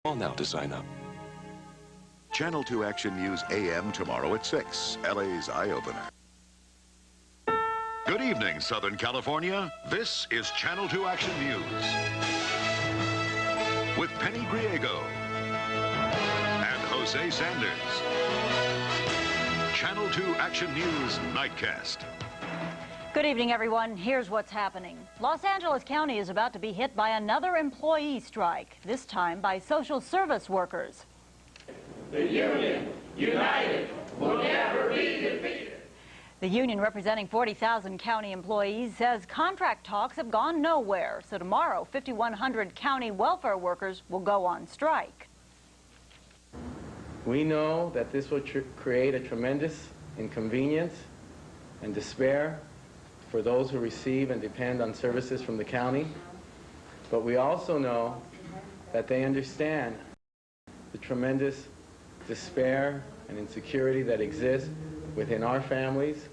Call now to sign up. Channel 2 Action News AM tomorrow at 6, LA's eye-opener. Good evening, Southern California. This is Channel 2 Action News with Penny Griego and Jose Sanders. Channel 2 Action News Nightcast. Good evening, everyone. Here's what's happening. Los Angeles County is about to be hit by another employee strike, this time by social service workers. The union, united, will never be defeated. The union representing 40,000 county employees says contract talks have gone nowhere. So tomorrow, 5,100 county welfare workers will go on strike. We know that this will create a tremendous inconvenience and despair for those who receive and depend on services from the county. But we also know that they understand the tremendous despair and insecurity that exists within our families.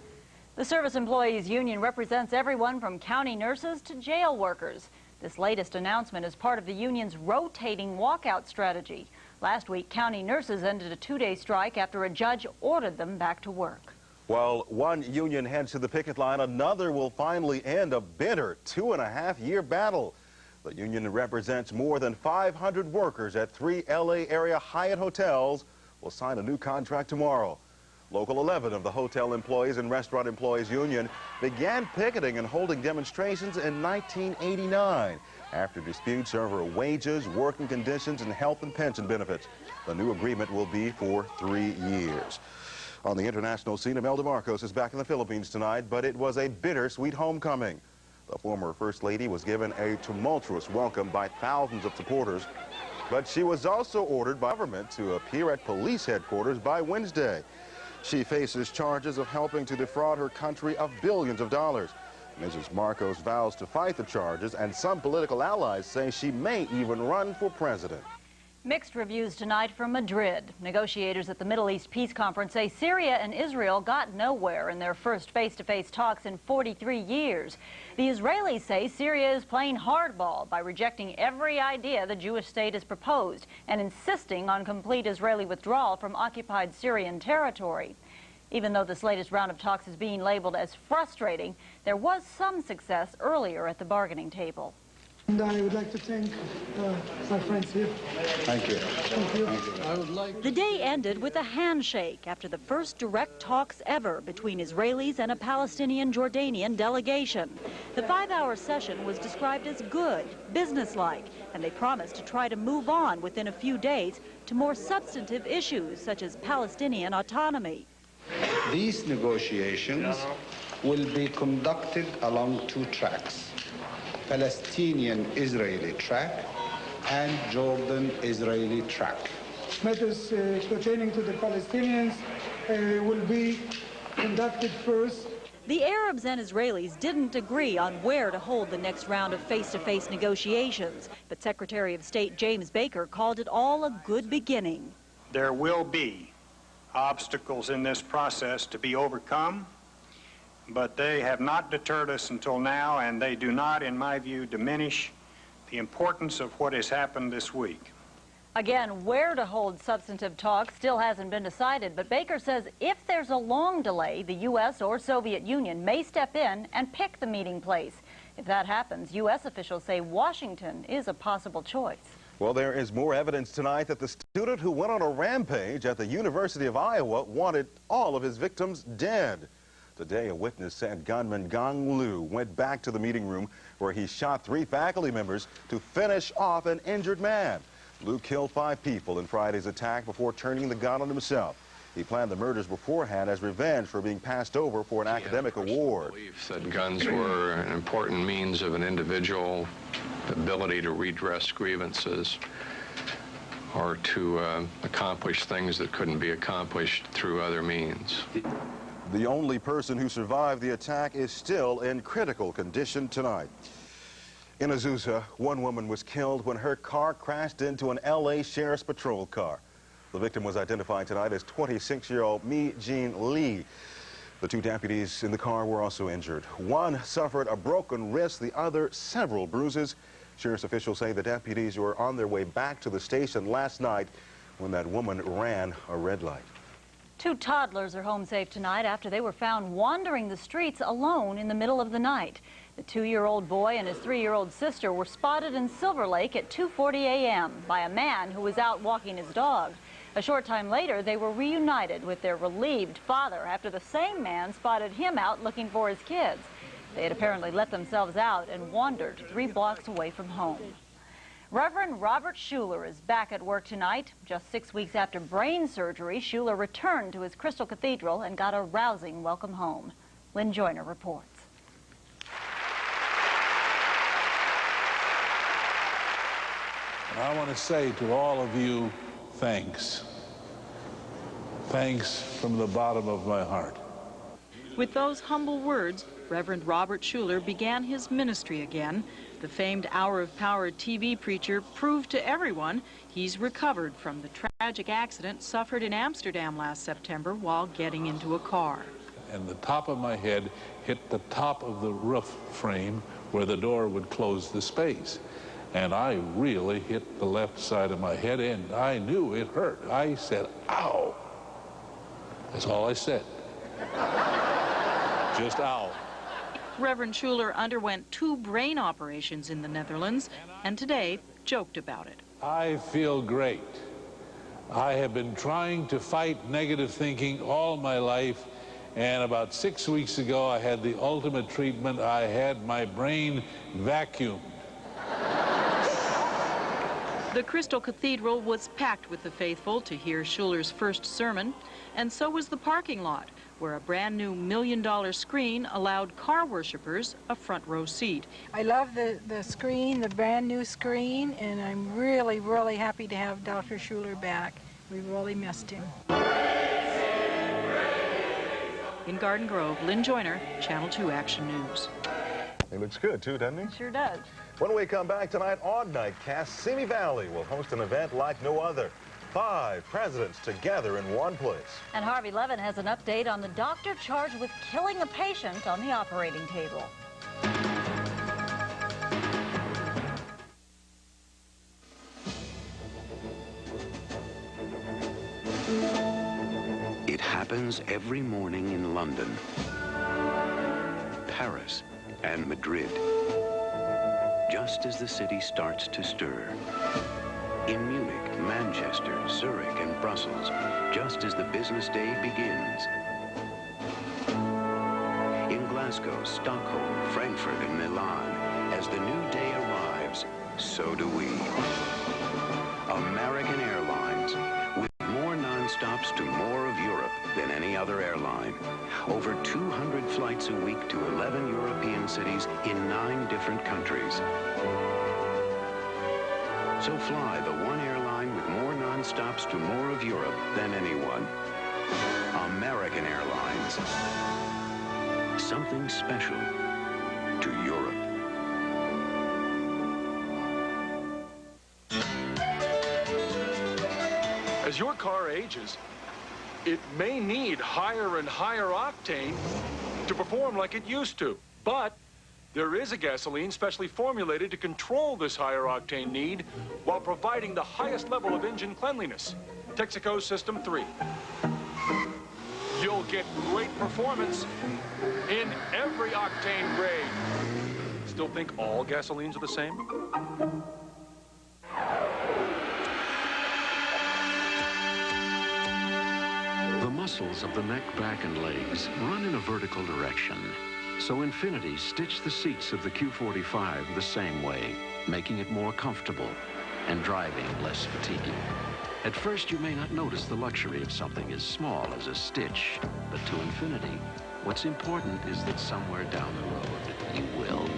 The Service Employees Union represents everyone from county nurses to jail workers. This latest announcement is part of the union's rotating walkout strategy. Last week, county nurses ended a two-day strike after a judge ordered them back to work. While one union heads to the picket line, another will finally end a bitter 2.5-year battle. The union represents more than 500 workers at 3 LA area Hyatt hotels will sign a new contract tomorrow. Local 11 of the Hotel Employees and Restaurant Employees Union began picketing and holding demonstrations in 1989 after disputes over wages, working conditions, and health and pension benefits. The new agreement will be for 3 years. On the international scene, Imelda Marcos is back in the Philippines tonight, but it was a bittersweet homecoming. The former First Lady was given a tumultuous welcome by thousands of supporters, but she was also ordered by government to appear at police headquarters by Wednesday. She faces charges of helping to defraud her country of billions of dollars. Mrs. Marcos vows to fight the charges, and some political allies say she may even run for president. Mixed reviews tonight from Madrid. Negotiators at the Middle East Peace Conference say Syria and Israel got nowhere in their first face-to-face talks in 43 years. The Israelis say Syria is playing hardball by rejecting every idea the Jewish state has proposed and insisting on complete Israeli withdrawal from occupied Syrian territory. Even though this latest round of talks is being labeled as frustrating, there was some success earlier at the bargaining table. And I would like to thank my friends here. Thank you. Thank you. The day ended with a handshake after the first direct talks ever between Israelis and a Palestinian-Jordanian delegation. The 5-hour session was described as good, businesslike, and they promised to try to move on within a few days to more substantive issues such as Palestinian autonomy. These negotiations will be conducted along 2 tracks. Palestinian-Israeli track and Jordan-Israeli track. Matters pertaining to the Palestinians will be conducted first. The Arabs and Israelis didn't agree on where to hold the next round of face-to-face negotiations, but Secretary of State James Baker called it all a good beginning. There will be obstacles in this process to be overcome, but they have not deterred us until now, and they do not, in my view, diminish the importance of what has happened this week. Again, where to hold substantive talks still hasn't been decided, but Baker says if there's a long delay, the U.S. or Soviet Union may step in and pick the meeting place. If that happens, U.S. officials say Washington is a possible choice. Well, there is more evidence tonight that the student who went on a rampage at the University of Iowa wanted all of his victims dead. Today, a witness said gunman Gang Liu went back to the meeting room where he shot 3 faculty members to finish off an injured man. Liu killed 5 people in Friday's attack before turning the gun on himself. He planned the murders beforehand as revenge for being passed over for an academic award. Belief that guns were an important means of an individual ability to redress grievances or to accomplish things that couldn't be accomplished through other means. The only person who survived the attack is still in critical condition tonight. In Azusa, one woman was killed when her car crashed into an LA Sheriff's Patrol car. The victim was identified tonight as 26-year-old Mi Jean Lee. The 2 deputies in the car were also injured. One suffered a broken wrist, the other several bruises. Sheriff's officials say the deputies were on their way back to the station last night when that woman ran a red light. 2 toddlers are home safe tonight after they were found wandering the streets alone in the middle of the night. The 2-year-old boy and his 3-year-old sister were spotted in Silver Lake at 2:40 a.m. by a man who was out walking his dog. A short time later, they were reunited with their relieved father after the same man spotted him out looking for his kids. They had apparently let themselves out and wandered 3 blocks away from home. Reverend Robert Schuller is back at work tonight. Just 6 weeks after brain surgery, Schuller returned to his Crystal Cathedral and got a rousing welcome home. Lynn Joyner reports. I want to say to all of you, thanks. Thanks from the bottom of my heart. With those humble words, Reverend Robert Schuller began his ministry again. The famed Hour of Power TV preacher proved to everyone he's recovered from the tragic accident suffered in Amsterdam last September while getting into a car. And the top of my head hit the top of the roof frame where the door would close the space. And I really hit the left side of my head, and I knew it hurt. I said, ow. That's all I said. Just ow. Reverend Schuller underwent 2 brain operations in the Netherlands and today joked about it. I feel great. I have been trying to fight negative thinking all my life, and about 6 weeks ago I had the ultimate treatment. I had my brain vacuumed. The Crystal Cathedral was packed with the faithful to hear Schuller's first sermon, and so was the parking lot, where a brand new $1 million screen allowed car worshippers a front row seat. I love the screen, the brand new screen, and I'm really, really happy to have Dr. Schuller back. We really missed him. In Garden Grove, Lynn Joyner, Channel 2 Action News. He looks good, too, doesn't he? Sure does. When we come back tonight on Nightcast, Simi Valley will host an event like no other. 5 presidents together in one place. And Harvey Levin has an update on the doctor charged with killing a patient on the operating table. It happens every morning in London, Paris, and Madrid. Just as the city starts to stir. In Munich, Manchester, Zurich, and Brussels, just as the business day begins. In Glasgow, Stockholm, Frankfurt, and Milan, as the new day arrives, so do we. American Airlines, with more non-stops to more of Europe than any other airline. Over 200 flights a week to 11 European cities in 9 different countries. So fly the one airline with more non-stops to more of Europe than anyone. American Airlines. Something special to Europe. As your car ages, it may need higher and higher octane to perform like it used to. But there is a gasoline specially formulated to control this higher octane need while providing the highest level of engine cleanliness. Texaco System 3. You'll get great performance in every octane grade. Still think all gasolines are the same? The muscles of the neck, back, and legs run in a vertical direction. So Infiniti stitched the seats of the Q45 the same way, making it more comfortable and driving less fatiguing. At first, you may not notice the luxury of something as small as a stitch, but to Infiniti, what's important is that somewhere down the road, you will.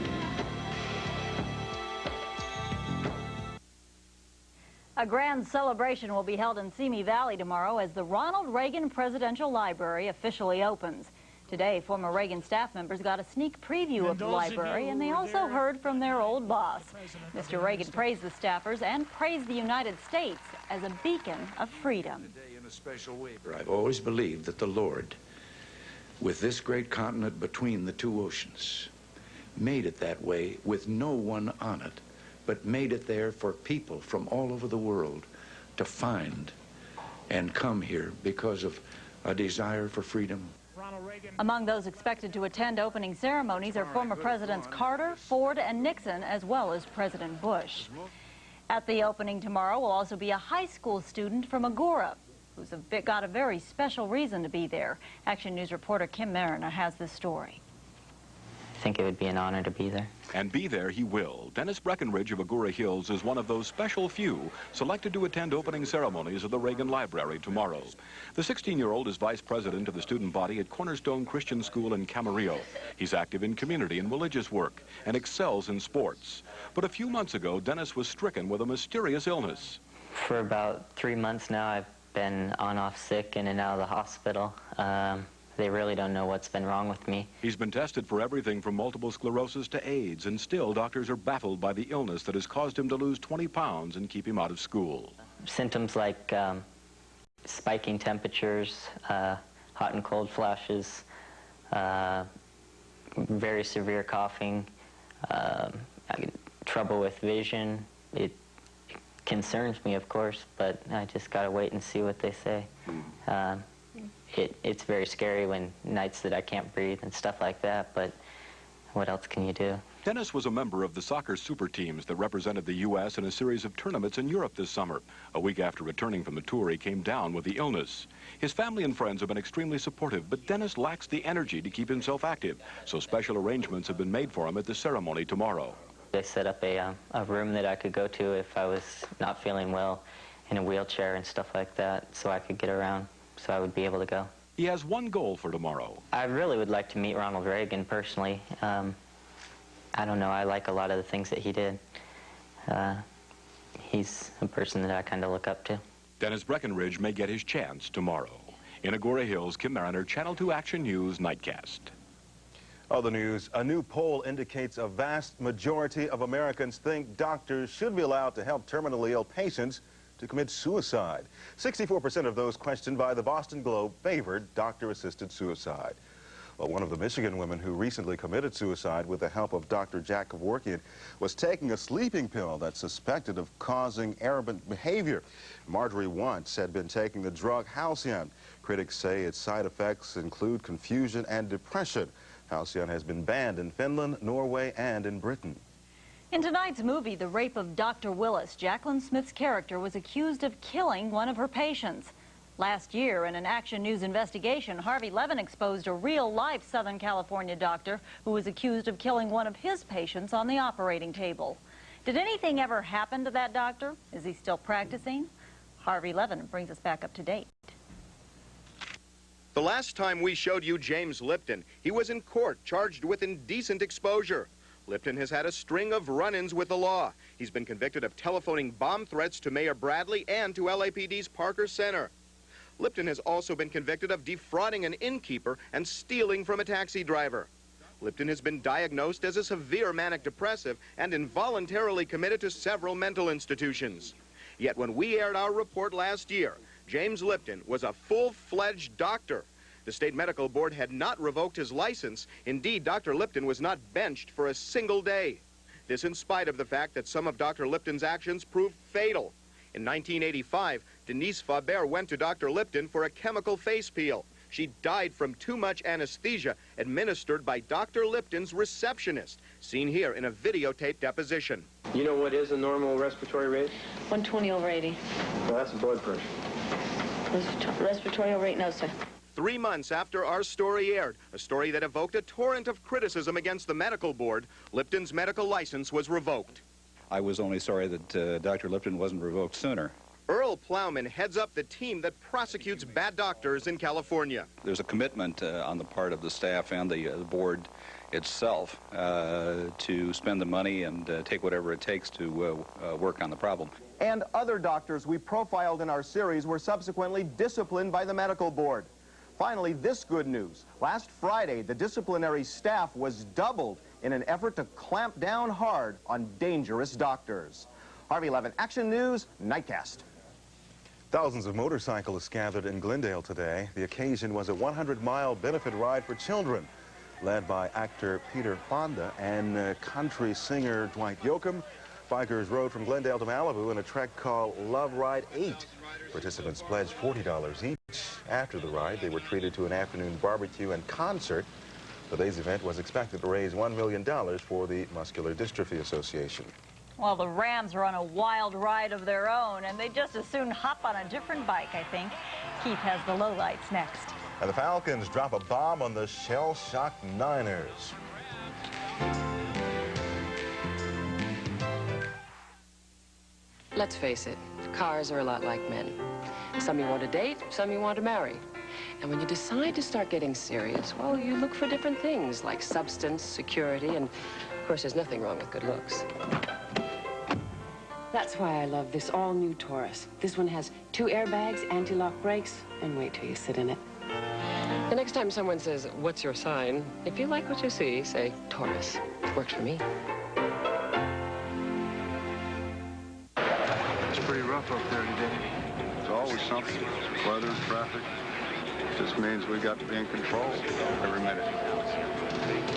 A grand celebration will be held in Simi Valley tomorrow as the Ronald Reagan Presidential Library officially opens. Today, former Reagan staff members got a sneak preview of the library, and they also heard from their old boss. Mr. Reagan praised the staffers and praised the United States as a beacon of freedom. I've always believed that the Lord, with this great continent between the 2 oceans, made it that way with no one on it but made it there for people from all over the world to find and come here because of a desire for freedom. Among those expected to attend opening ceremonies are former Presidents Carter, Ford, and Nixon, as well as President Bush. At the opening tomorrow will also be a high school student from Agoura, who's got a very special reason to be there. Action News reporter Kim Mariner has this story. I think it would be an honor to be there. And be there he will. Dennis Breckenridge of Agoura Hills is one of those special few selected to attend opening ceremonies of the Reagan Library tomorrow. The 16-year-old is vice president of the student body at Cornerstone Christian School in Camarillo. He's active in community and religious work and excels in sports. But a few months ago, Dennis was stricken with a mysterious illness. For about 3 months now, I've been on-off sick, in and out of the hospital. They really don't know what's been wrong with me. He's been tested for everything from multiple sclerosis to AIDS, and still doctors are baffled by the illness that has caused him to lose 20 pounds and keep him out of school. Symptoms like spiking temperatures, hot and cold flashes, very severe coughing, trouble with vision. It concerns me, of course, but I just got to wait and see what they say. It's very scary when nights that I can't breathe and stuff like that, but what else can you do? Dennis was a member of the soccer super teams that represented the U.S. in a series of tournaments in Europe this summer. A week after returning from the tour, he came down with the illness. His family and friends have been extremely supportive, but Dennis lacks the energy to keep himself active, so special arrangements have been made for him at the ceremony tomorrow. They set up a room that I could go to if I was not feeling well, in a wheelchair and stuff like that, so I could get around, so I would be able to go. He has one goal for tomorrow. I really would like to meet Ronald Reagan personally. I don't know, I like a lot of the things that he did. He's a person that I kind of look up to. Dennis Breckenridge may get his chance tomorrow. In Agoura Hills, Kim Mariner, Channel 2 Action News Nightcast. Other news, a new poll indicates a vast majority of Americans think doctors should be allowed to help terminally ill patients to commit suicide. 64% of those questioned by the Boston Globe favored doctor-assisted suicide. Well, one of the Michigan women who recently committed suicide with the help of Dr. Jack Kevorkian was taking a sleeping pill that's suspected of causing aberrant behavior. Marjorie once had been taking the drug Halcyon. Critics say its side effects include confusion and depression. Halcyon has been banned in Finland, Norway, and in Britain. In tonight's movie, The Rape of Dr. Willis, Jacqueline Smith's character was accused of killing one of her patients. Last year, in an Action News investigation, Harvey Levin exposed a real-life Southern California doctor who was accused of killing one of his patients on the operating table. Did anything ever happen to that doctor? Is he still practicing? Harvey Levin brings us back up to date. The last time we showed you James Lipton, he was in court charged with indecent exposure. Lipton has had a string of run-ins with the law. He's been convicted of telephoning bomb threats to Mayor Bradley and to LAPD's Parker Center. Lipton has also been convicted of defrauding an innkeeper and stealing from a taxi driver. Lipton has been diagnosed as a severe manic depressive and involuntarily committed to several mental institutions. Yet when we aired our report last year, James Lipton was a full-fledged doctor. The state medical board had not revoked his license. Indeed, Dr. Lipton was not benched for a single day. This in spite of the fact that some of Dr. Lipton's actions proved fatal. In 1985, Denise Faber went to Dr. Lipton for a chemical face peel. She died from too much anesthesia administered by Dr. Lipton's receptionist, seen here in a videotaped deposition. You know what is a normal respiratory rate? 120/80. Well, that's blood pressure. Respiratory rate, no, sir. 3 months after our story aired, a story that evoked a torrent of criticism against the medical board, Lipton's medical license was revoked. I was only sorry that Dr. Lipton wasn't revoked sooner. Earl Plowman heads up the team that prosecutes bad doctors in California. There's a commitment on the part of the staff and the board itself to spend the money and take whatever it takes to work on the problem. And other doctors we profiled in our series were subsequently disciplined by the medical board. Finally, this good news. Last Friday, the disciplinary staff was doubled in an effort to clamp down hard on dangerous doctors. Harvey Levin, Action News, Nightcast. Thousands of motorcyclists gathered in Glendale today. The occasion was a 100-mile benefit ride for children, led by actor Peter Fonda and country singer Dwight Yoakam. Bikers rode from Glendale to Malibu in a trek called Love Ride 8. Participants pledged $40 each. After the ride, they were treated to an afternoon barbecue and concert. Today's event was expected to raise $1 million for the Muscular Dystrophy Association. Well, the Rams are on a wild ride of their own, and they just as soon hop on a different bike, I think. Keith has the lowlights next. And the Falcons drop a bomb on the shell-shocked Niners. Let's face it, cars are a lot like men. Some you want to date, some you want to marry. And when you decide to start getting serious, well, you look for different things like substance, security, and of course there's nothing wrong with good looks. That's why I love this all-new Taurus. This one has 2 airbags, anti-lock brakes, and wait till you sit in it. The next time someone says, "What's your sign?" if you like what you see, say, "Taurus." Works for me. It's pretty rough up there today. It's always something. Weather, traffic. Just means we got to be in control every minute.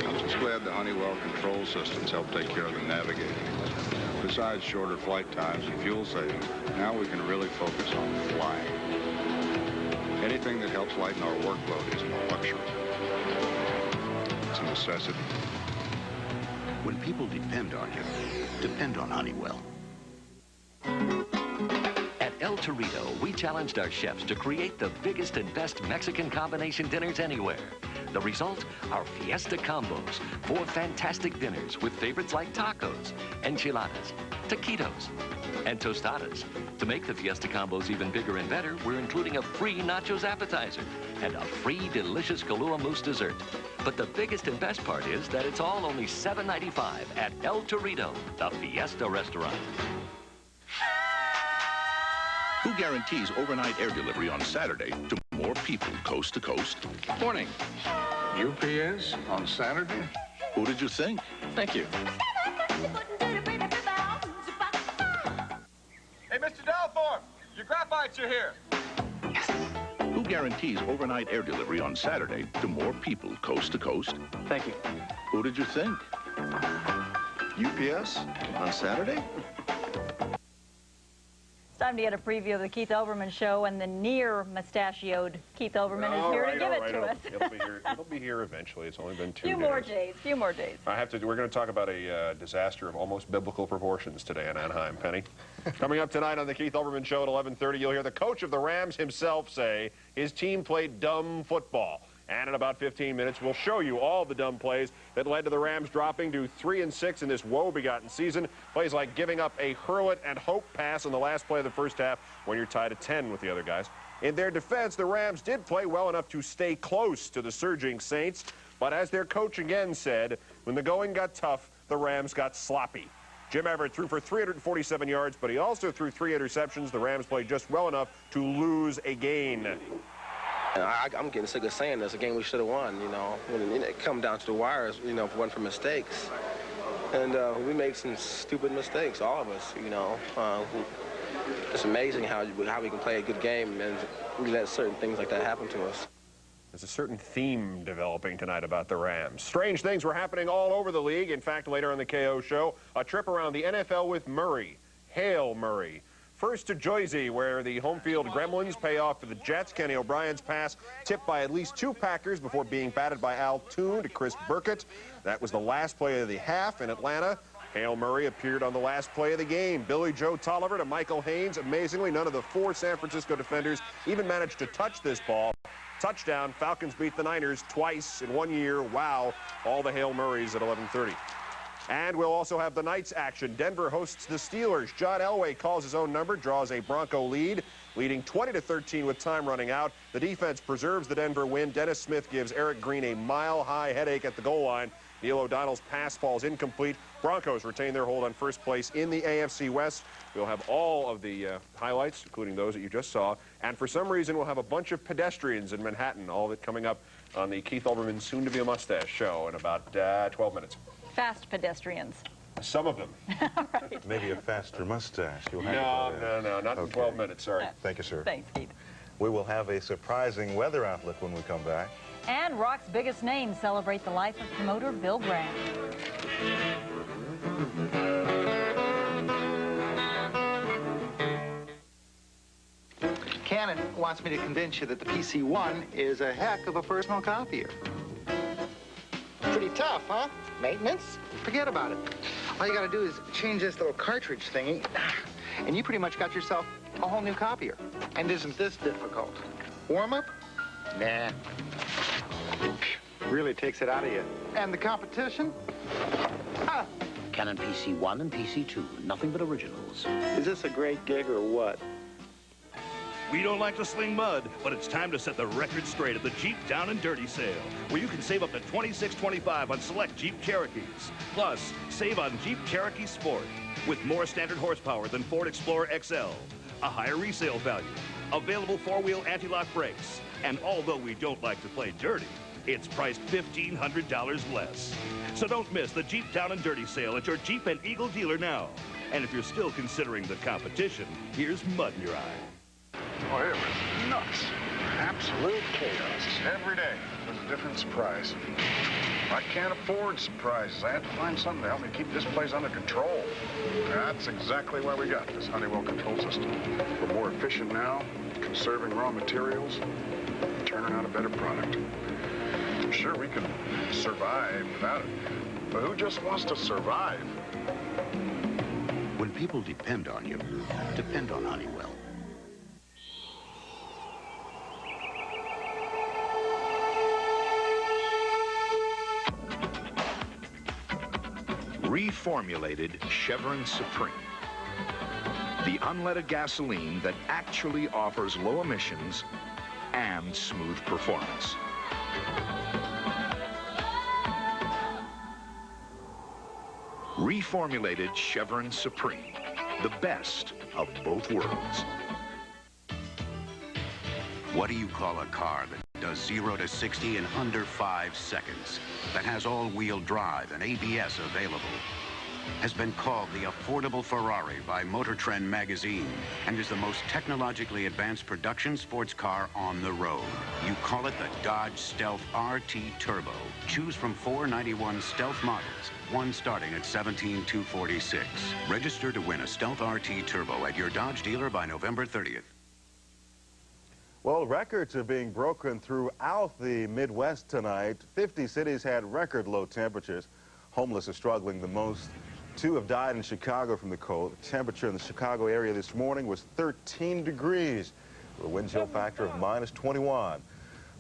I'm just glad the Honeywell control systems help take care of the navigating. Besides shorter flight times and fuel savings, now we can really focus on flying. Anything that helps lighten our workload isn't a luxury. It's a necessity. When people depend on you, depend on Honeywell. At El Torito, we challenged our chefs to create the biggest and best Mexican combination dinners anywhere. The result? Our Fiesta Combos. 4 fantastic dinners with favorites like tacos, enchiladas, taquitos, and tostadas. To make the Fiesta Combos even bigger and better, we're including a free nachos appetizer and a free delicious Kahlua mousse dessert. But the biggest and best part is that it's all only $7.95 at El Torito, the Fiesta restaurant. Who guarantees overnight air delivery on Saturday to more people coast to coast? Morning. UPS on Saturday? Who did you think? Thank you. Hey, Mr. Dalthorpe, your graphites are here. Who guarantees overnight air delivery on Saturday to more people coast to coast? Thank you. Who did you think? UPS on Saturday? It's time to get a preview of the Keith Olbermann Show, and the near-mustachioed Keith Olbermann is here to give it to us. It'll be here eventually. It's only been 2 days. Few more days. We're going to talk about a disaster of almost biblical proportions today in Anaheim, Penny. Coming up tonight on the Keith Olbermann Show at 11:30, you'll hear the coach of the Rams himself say his team played dumb football. And in about 15 minutes, we'll show you all the dumb plays that led to the Rams dropping to 3-6 in this woe-begotten season. Plays like giving up a hurl it and hope pass on the last play of the first half when you're tied at 10 with the other guys. In their defense, the Rams did play well enough to stay close to the surging Saints. But as their coach again said, when the going got tough, the Rams got sloppy. Jim Everett threw for 347 yards, but he also threw 3 interceptions. The Rams played just well enough to lose a game. I'm getting sick of saying this. A game we should have won, you know. When it come down to the wires, you know, one for mistakes. And we made some stupid mistakes, all of us, you know. It's amazing how we can play a good game and we let certain things like that happen to us. There's a certain theme developing tonight about the Rams. Strange things were happening all over the league. In fact, later on the KO show, a trip around the NFL with Murray. Hail Murray. First to Jersey, where the home field Gremlins pay off for the Jets. Kenny O'Brien's pass tipped by at least 2 Packers before being batted by Al Toon to Chris Burkett. That was the last play of the half in Atlanta. Hail Murray appeared on the last play of the game. Billy Joe Tolliver to Michael Haynes. Amazingly, none of the 4 San Francisco defenders even managed to touch this ball. Touchdown, Falcons beat the Niners twice in 1 year. Wow, all the Hail Murrays at 11:30. And we'll also have the Knights action. Denver hosts the Steelers. John Elway calls his own number, draws a Bronco lead, leading 20-13 with time running out. The defense preserves the Denver win. Dennis Smith gives Eric Green a mile-high headache at the goal line. Neil O'Donnell's pass falls incomplete. Broncos retain their hold on first place in the AFC West. We'll have all of the highlights, including those that you just saw. And for some reason, we'll have a bunch of pedestrians in Manhattan, all of it coming up on the Keith Olbermann Soon-to-Be-a-Mustache show in about 12 minutes. Fast pedestrians. Some of them. Right. Maybe a faster mustache. You'll have No, not in 12 minutes, sorry. Thank you, sir. Thanks, Keith. We will have a surprising weather outlook when we come back. And rock's biggest names celebrate the life of promoter Bill Graham. Canon wants me to convince you that the PC-1 is a heck of a personal copier. Pretty tough, huh? Maintenance? Forget about it. All you gotta do is change this little cartridge thingy, and you pretty much got yourself a whole new copier. And isn't this difficult? Warm-up? Nah. Really takes it out of you. And the competition? Ah. Canon PC-1 and PC-2, nothing but originals. Is this a great gig or what? We don't like to sling mud, but it's time to set the record straight at the Jeep Down and Dirty sale, where you can save up to $26.25 on select Jeep Cherokees. Plus, save on Jeep Cherokee Sport, with more standard horsepower than Ford Explorer XL, a higher resale value, available four-wheel anti-lock brakes, and although we don't like to play dirty, it's priced $1,500 less. So don't miss the Jeep Down and Dirty sale at your Jeep and Eagle dealer now. And if you're still considering the competition, here's mud in your eye. Oh, it was nuts. Absolute chaos. Every day was a different surprise. I can't afford surprises. I have to find something to help me keep this place under control. That's exactly why we got this Honeywell control system. We're more efficient now, conserving raw materials, turning out a better product. Sure, we can survive without it, but who just wants to survive? When people depend on you, depend on Honeywell. Reformulated Chevron Supreme. The unleaded gasoline that actually offers low emissions and smooth performance. Reformulated Chevron Supreme, the best of both worlds. What do you call a car that does 0 to 60 in under 5 seconds, that has all-wheel drive and ABS available? Has been called the affordable Ferrari by Motor Trend magazine and is the most technologically advanced production sports car on the road. You call it the Dodge Stealth RT Turbo. Choose from 491 Stealth models, one starting at $17,246. Register to win a Stealth RT Turbo at your Dodge dealer by November 30th. Well, records are being broken throughout the Midwest tonight. 50 cities had record low temperatures. Homeless are struggling the most. 2 have died in Chicago from the cold. The temperature in the Chicago area this morning was 13 degrees, with a wind chill factor of -21.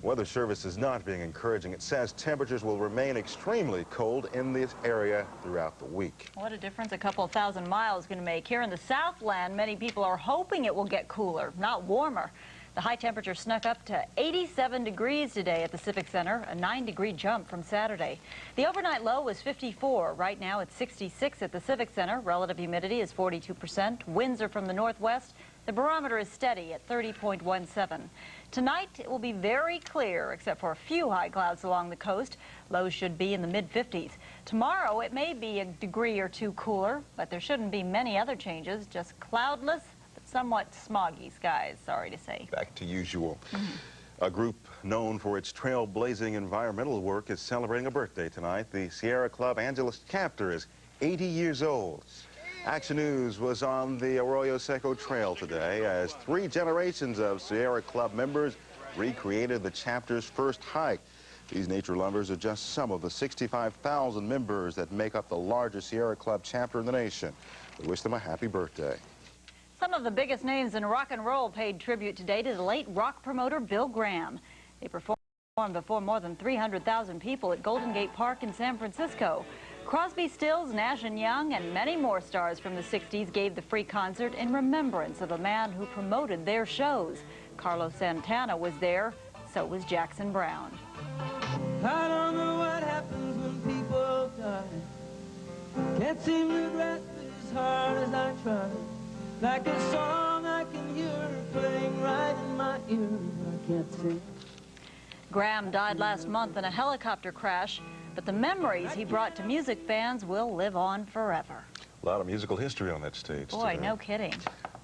Weather Service is not being encouraging. It says temperatures will remain extremely cold in this area throughout the week. What a difference a couple of thousand miles is going to make. Here in the Southland, many people are hoping it will get cooler, not warmer. The high temperature snuck up to 87 degrees today at the Civic Center, a 9-degree jump from Saturday. The overnight low was 54. Right now it's 66 at the Civic Center. Relative humidity is 42%. Winds are from the northwest. The barometer is steady at 30.17. Tonight it will be very clear, except for a few high clouds along the coast. Lows should be in the mid-50s. Tomorrow it may be a degree or two cooler, but there shouldn't be many other changes, just cloudless, somewhat smoggy skies, sorry to say. Back to usual. A group known for its trailblazing environmental work is celebrating a birthday tonight. The Sierra Club Angeles chapter is 80 years old. Action News was on the Arroyo Seco Trail today as 3 generations of Sierra Club members recreated the chapter's first hike. These nature lovers are just some of the 65,000 members that make up the largest Sierra Club chapter in the nation. We wish them a happy birthday. Some of the biggest names in rock and roll paid tribute today to the late rock promoter Bill Graham. They performed before more than 300,000 people at Golden Gate Park in San Francisco. Crosby, Stills, Nash & Young, and many more stars from the 60s gave the free concert in remembrance of the man who promoted their shows. Carlos Santana was there, so was Jackson Browne. I don't know what happens when people die. Can't seem to grasp it as hard as I try. Like a song I can hear playing right in my ear, but I can't sing. Graham died last month in a helicopter crash, but the memories he brought to music fans will live on forever. A lot of musical history on that stage Boy, today. no kidding.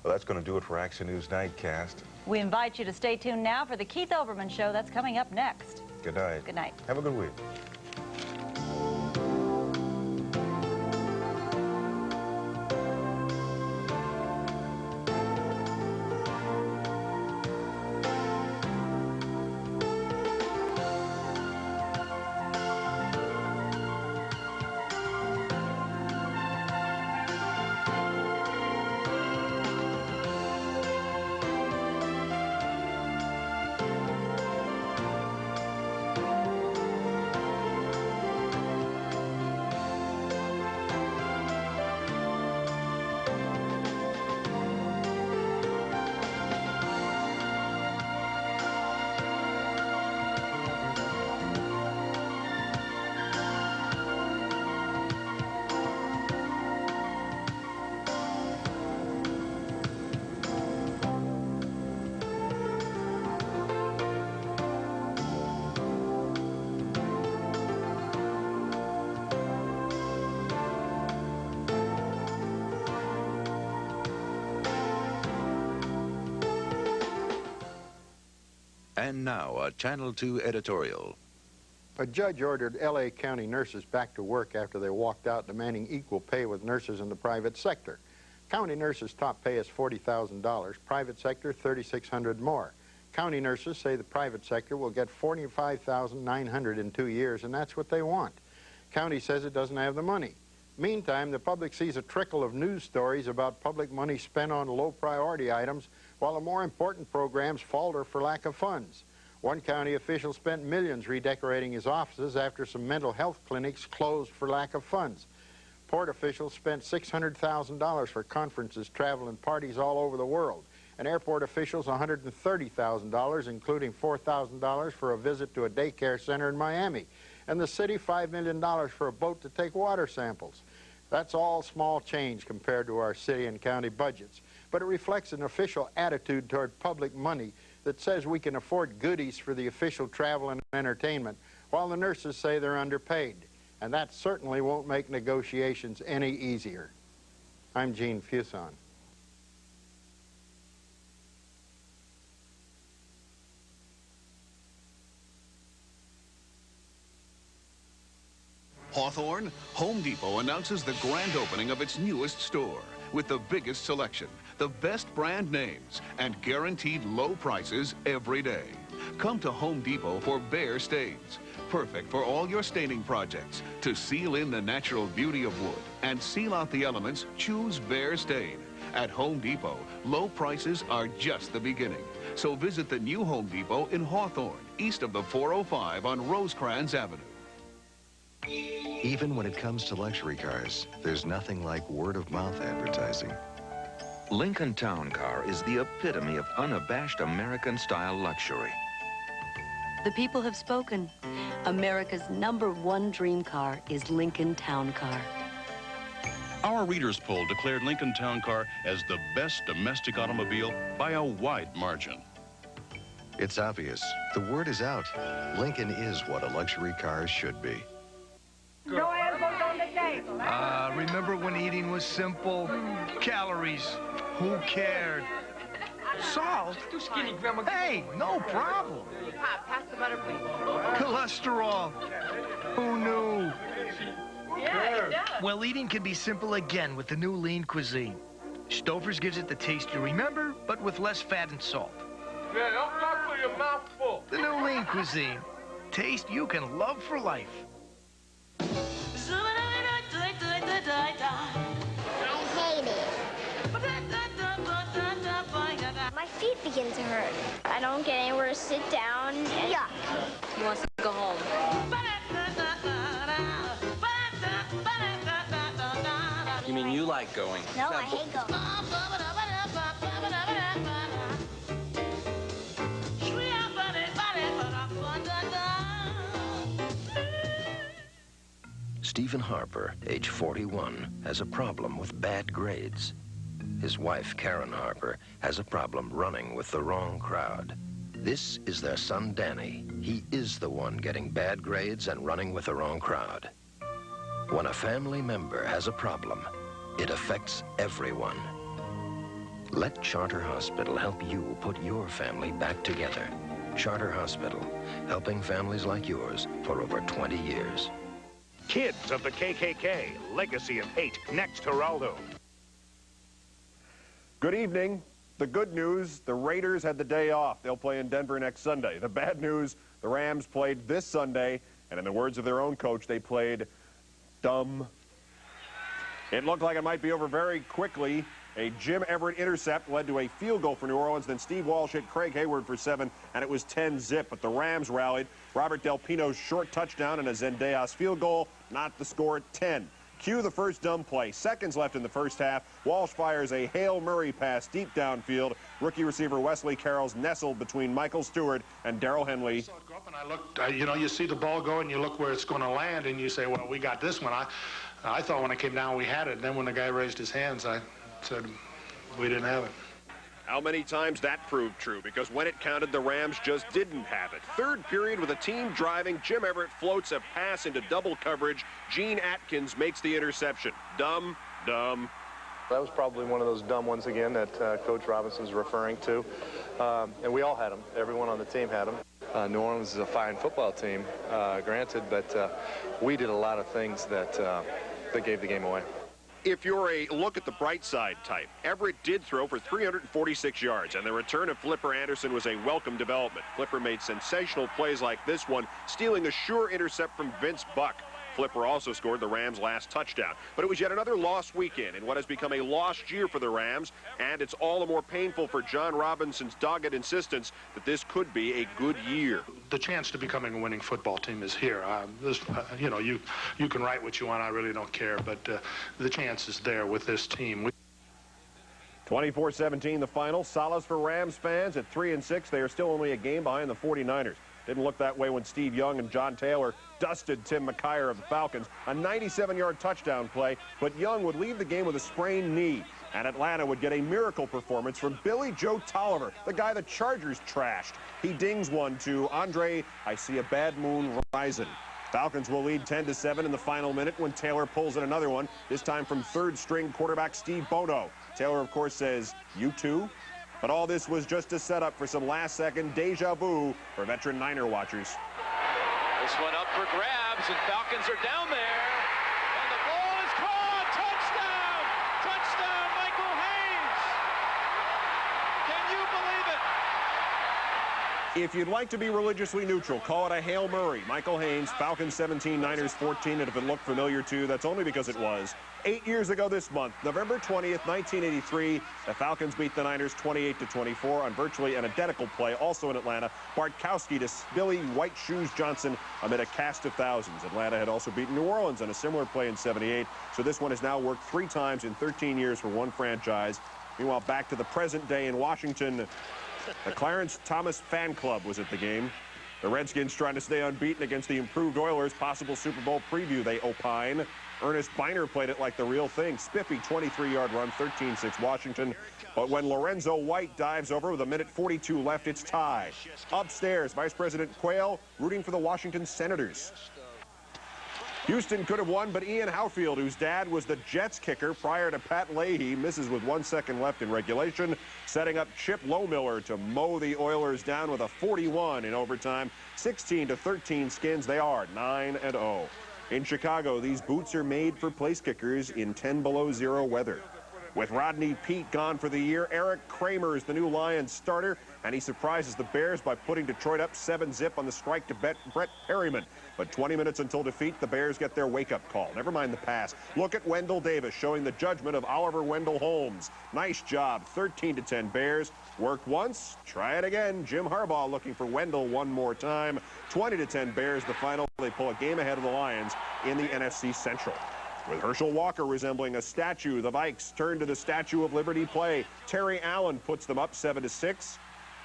Well, that's going to do it for Action News Nightcast. We invite you to stay tuned now for the Keith Olbermann Show. That's coming up next. Good night. Good night. Have a good week. And now, a Channel 2 editorial. A judge ordered L.A. County nurses back to work after they walked out demanding equal pay with nurses in the private sector. County nurses' top pay is $40,000, private sector $3,600 more. County nurses say the private sector will get $45,900 in 2 years, and that's what they want. County says it doesn't have the money. Meantime, the public sees a trickle of news stories about public money spent on low-priority items, while the more important programs falter for lack of funds. One county official spent millions redecorating his offices after some mental health clinics closed for lack of funds. Port officials spent $600,000 for conferences, travel, and parties all over the world. And airport officials $130,000, including $4,000 for a visit to a daycare center in Miami. And the city $5 million for a boat to take water samples. That's all small change compared to our city and county budgets. But it reflects an official attitude toward public money that says we can afford goodies for the official travel and entertainment, while the nurses say they're underpaid. And that certainly won't make negotiations any easier. I'm Gene Fuson. Hawthorne, Home Depot announces the grand opening of its newest store with the biggest selection, the best brand names, and guaranteed low prices every day. Come to Home Depot for Behr stains, perfect for all your staining projects. To seal in the natural beauty of wood and seal out the elements, choose Behr stain. At Home Depot, low prices are just the beginning. So visit the new Home Depot in Hawthorne, east of the 405 on Rosecrans Avenue. Even when it comes to luxury cars, there's nothing like word-of-mouth advertising. Lincoln Town Car is the epitome of unabashed American-style luxury. The people have spoken. America's #1 dream car is Lincoln Town Car. Our readers' poll declared Lincoln Town Car as the best domestic automobile by a wide margin. It's obvious. The word is out. Lincoln is what a luxury car should be. No elbows on the table. Remember when eating was simple? Calories. Who cared? Salt? Too skinny, Grandma. Hey, no problem. Pop, pass the butter, please. Cholesterol. Who knew? Yeah, it does. Well, eating can be simple again with the new lean cuisine. Stouffer's gives it the taste you remember, but with less fat and salt. Yeah, don't talk with your mouth full. The new lean cuisine. Taste you can love for life. I hate it. My feet begin to hurt. I don't get anywhere to sit down. Yuck. He wants to go home. You mean you like going? No, I hate going. Stephen Harper, age 41, has a problem with bad grades. His wife, Karen Harper, has a problem running with the wrong crowd. This is their son, Danny. He is the one getting bad grades and running with the wrong crowd. When a family member has a problem, it affects everyone. Let Charter Hospital help you put your family back together. Charter Hospital, helping families like yours for over 20 years. Kids of the KKK, legacy of hate, next Geraldo. Good evening. The good news, the Raiders had the day off. They'll play in Denver next Sunday. The bad news, the Rams played this Sunday, and in the words of their own coach, they played dumb. It looked like it might be over very quickly. A Jim Everett intercept led to a field goal for New Orleans. Then Steve Walsh hit Craig Hayward for 7, and it was 10-zip. But the Rams rallied. Robert Del Pino's short touchdown and a Zendejas field goal, not the score at 10. Cue the first dumb play. Seconds left in the first half. Walsh fires a Hail Murray pass deep downfield. Rookie receiver Wesley Carroll's nestled between Michael Stewart and Darrell Henley. I saw it go up and I looked, you see the ball go and you look where it's going to land and you say, well, we got this one. I thought when it came down we had it. And then when the guy raised his hands, I said we didn't have it. How many times that proved true, because when it counted, the Rams just didn't have it. Third period with a team driving, Jim Everett floats a pass into double coverage. Gene Atkins makes the interception. Dumb, dumb, That was probably one of those dumb ones again that Coach Robinson's referring to. And we all had them. Everyone on the team had them. New Orleans is a fine football team, granted, but we did a lot of things that gave the game away. If you're a look at the bright side type, Everett did throw for 346 yards, and the return of Flipper Anderson was a welcome development. Flipper made sensational plays like this one, stealing a sure intercept from Vince Buck. Flipper also scored the Rams' last touchdown. But it was yet another lost weekend in what has become a lost year for the Rams, and it's all the more painful for John Robinson's dogged insistence that this could be a good year. The chance to becoming a winning football team is here. You know, you can write what you want. I really don't care, but the chance is there with this team. 24-17 the final. Solace for Rams fans at 3-6. They are still only a game behind the 49ers. Didn't look that way when Steve Young and John Taylor dusted Tim McKyer of the Falcons. A 97-yard touchdown play, but Young would leave the game with a sprained knee. And Atlanta would get a miracle performance from Billy Joe Tolliver, the guy the Chargers trashed. He dings one to Andre, I see a bad moon rising. Falcons will lead 10-7 in the final minute when Taylor pulls in another one, this time from third-string quarterback Steve Bono. Taylor, of course, says, "You too?" But all this was just a setup for some last-second deja vu for veteran Niner watchers. This one up for grabs, and Falcons are down there. And the ball is caught. Touchdown! Touchdown, Michael Haynes! Can you believe it? If you'd like to be religiously neutral, call it a Hail Murray. Michael Haynes, Falcons 17, Niners 14, and if it looked familiar to you, that's only because it was. 8 years ago this month, November 20th, 1983, the Falcons beat the Niners 28-24 on virtually an identical play, also in Atlanta. Bartkowski to Billy White Shoes Johnson amid a cast of thousands. Atlanta had also beaten New Orleans on a similar play in '78, so this one has now worked 3 times in 13 years for one franchise. Meanwhile, back to the present day in Washington, the Clarence Thomas fan club was at the game. The Redskins trying to stay unbeaten against the improved Oilers. Possible Super Bowl preview, they opine. Ernest Biner played it like the real thing. Spiffy 23-yard run, 13-6 Washington. But when Lorenzo White dives over with 1:42 left, it's tie. Upstairs, Vice President Quayle rooting for the Washington Senators. Houston could have won, but Ian Howfield, whose dad was the Jets kicker prior to Pat Leahy, misses with 1 second left in regulation, setting up Chip Lohmiller to mow the Oilers down with a 41 in overtime. 16-13 Skins. They are 9-0. In Chicago, these boots are made for place kickers in 10 below zero weather. With Rodney Peete gone for the year, Eric Kramer is the new Lions starter, and he surprises the Bears by putting Detroit up 7-0 on the strike to Brett Perryman. But 20 minutes until defeat, the Bears get their wake-up call. Never mind the pass. Look at Wendell Davis showing the judgment of Oliver Wendell Holmes. Nice job, 13-10 Bears. Worked once, try it again. Jim Harbaugh looking for Wendell one more time. 20-10 Bears, the final. They pull a game ahead of the Lions in the NFC Central. With Herschel Walker resembling a statue, the Vikes turn to the Statue of Liberty play. Terry Allen puts them up 7-6.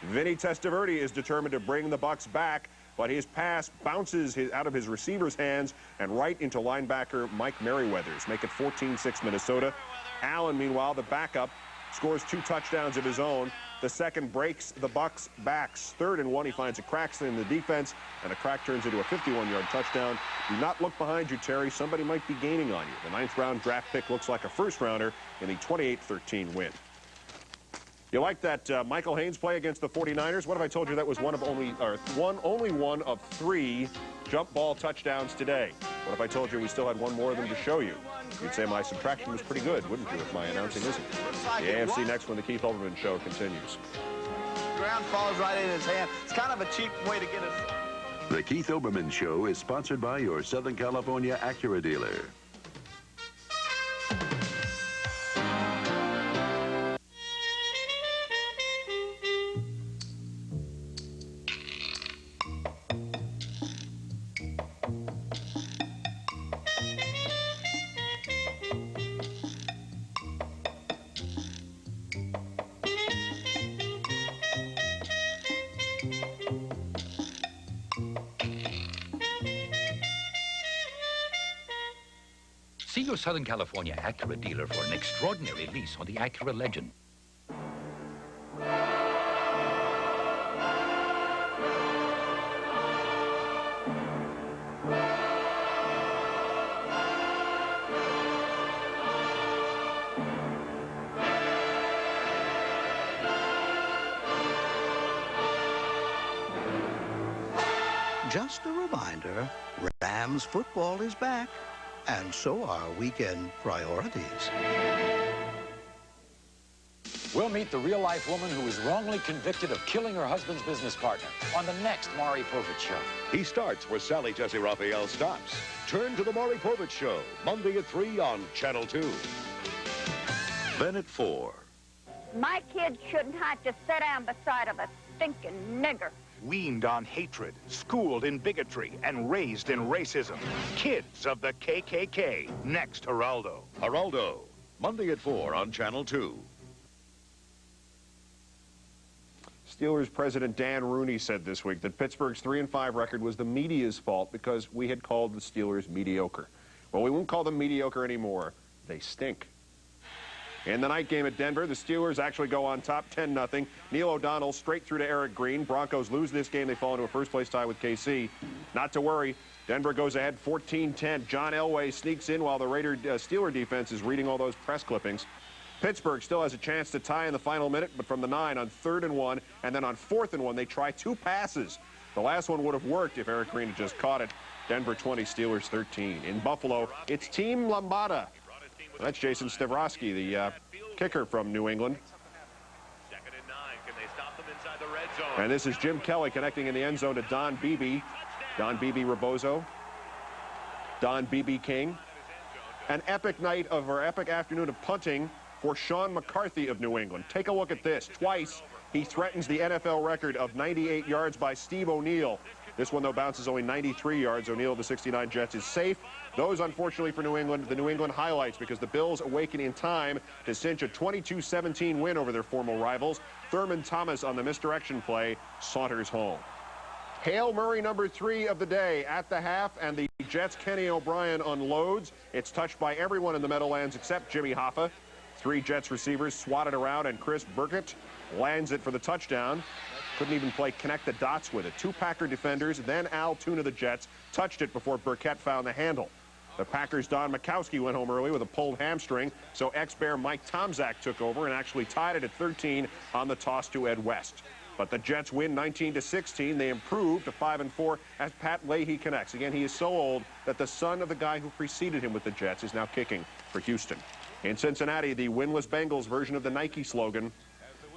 Vinny Testaverde is determined to bring the Bucs back, but his pass bounces out of his receiver's hands and right into linebacker Mike Merriweather's. Make it 14-6 Minnesota. Allen, meanwhile, the backup, scores 2 touchdowns of his own. The second breaks the Bucs' backs. 3rd and 1, he finds a crack in the defense, and the crack turns into a 51-yard touchdown. Do not look behind you, Terry. Somebody might be gaining on you. The 9th-round draft pick looks like a first-rounder in the 28-13 win. You like that Michael Haynes play against the 49ers? What if I told you that was only one of 3 jump ball touchdowns today? What if I told you we still had one more of them to show you? You'd say my subtraction was pretty good, wouldn't you, if my announcing isn't? The AFC next when the Keith Olbermann Show continues. Ground falls right in his hand. It's kind of a cheap way to get it. The Keith Olbermann Show is sponsored by your Southern California Acura dealer. See your Southern California Acura dealer for an extraordinary lease on the Acura Legend. just a reminder, Rams football is back, and so are weekend priorities. We'll meet the real-life woman who was wrongly convicted of killing her husband's business partner on the next Maury Povich Show. He starts where Sally Jesse Raphael stops. Turn to the Maury Povich Show, Monday at 3 on Channel 2. Then at 4. My kids shouldn't have to sit down beside of a stinking nigger. Weaned on hatred, schooled in bigotry, and raised in racism. Kids of the KKK. Next, Geraldo. Geraldo, Monday at 4 on Channel 2. Steelers president Dan Rooney said this week that Pittsburgh's 3-5 record was the media's fault because we had called the Steelers mediocre. Well, we won't call them mediocre anymore. They stink. In the night game at Denver, the Steelers actually go on top 10-0. Neil O'Donnell straight through to Eric Green. Broncos lose this game. They fall into a first-place tie with KC. Not to worry. Denver goes ahead 14-10. John Elway sneaks in while the Steeler defense is reading all those press clippings. Pittsburgh still has a chance to tie in the final minute, but from the 9 on 3rd and 1, and then on 4th and 1, they try 2 passes. The last one would have worked if Eric Green had just caught it. Denver 20, Steelers 13. In Buffalo, it's Team Lambada. That's Jason Stavrosky, the kicker from New England. And this is Jim Kelly connecting in the end zone to Don Beebe. Don Beebe Rebozo. Don Beebe King. An epic night of, or epic afternoon of punting for Sean McCarthy of New England. Take a look at this. Twice, he threatens the NFL record of 98 yards by Steve O'Neill. This one, though, bounces only 93 yards. O'Neill of the 69 Jets is safe. Those, unfortunately for New England, the New England highlights, because the Bills awaken in time to cinch a 22-17 win over their former rivals. Thurman Thomas on the misdirection play saunters home. Hail Murray number 3 of the day at the half, and the Jets' Kenny O'Brien unloads. It's touched by everyone in the Meadowlands except Jimmy Hoffa. 3 Jets receivers swatted around, and Chris Burkett lands it for the touchdown. Couldn't even play connect the dots with it. 2 Packer defenders, then Al Toon of the Jets touched it before Burkett found the handle. The Packers' Don Majkowski went home early with a pulled hamstring, so ex-Bear Mike Tomczak took over and actually tied it at 13 on the toss to Ed West. But the Jets win 19-16. They improve to 5-4 as Pat Leahy connects. Again, he is so old that the son of the guy who preceded him with the Jets is now kicking for Houston. In Cincinnati, the winless Bengals version of the Nike slogan.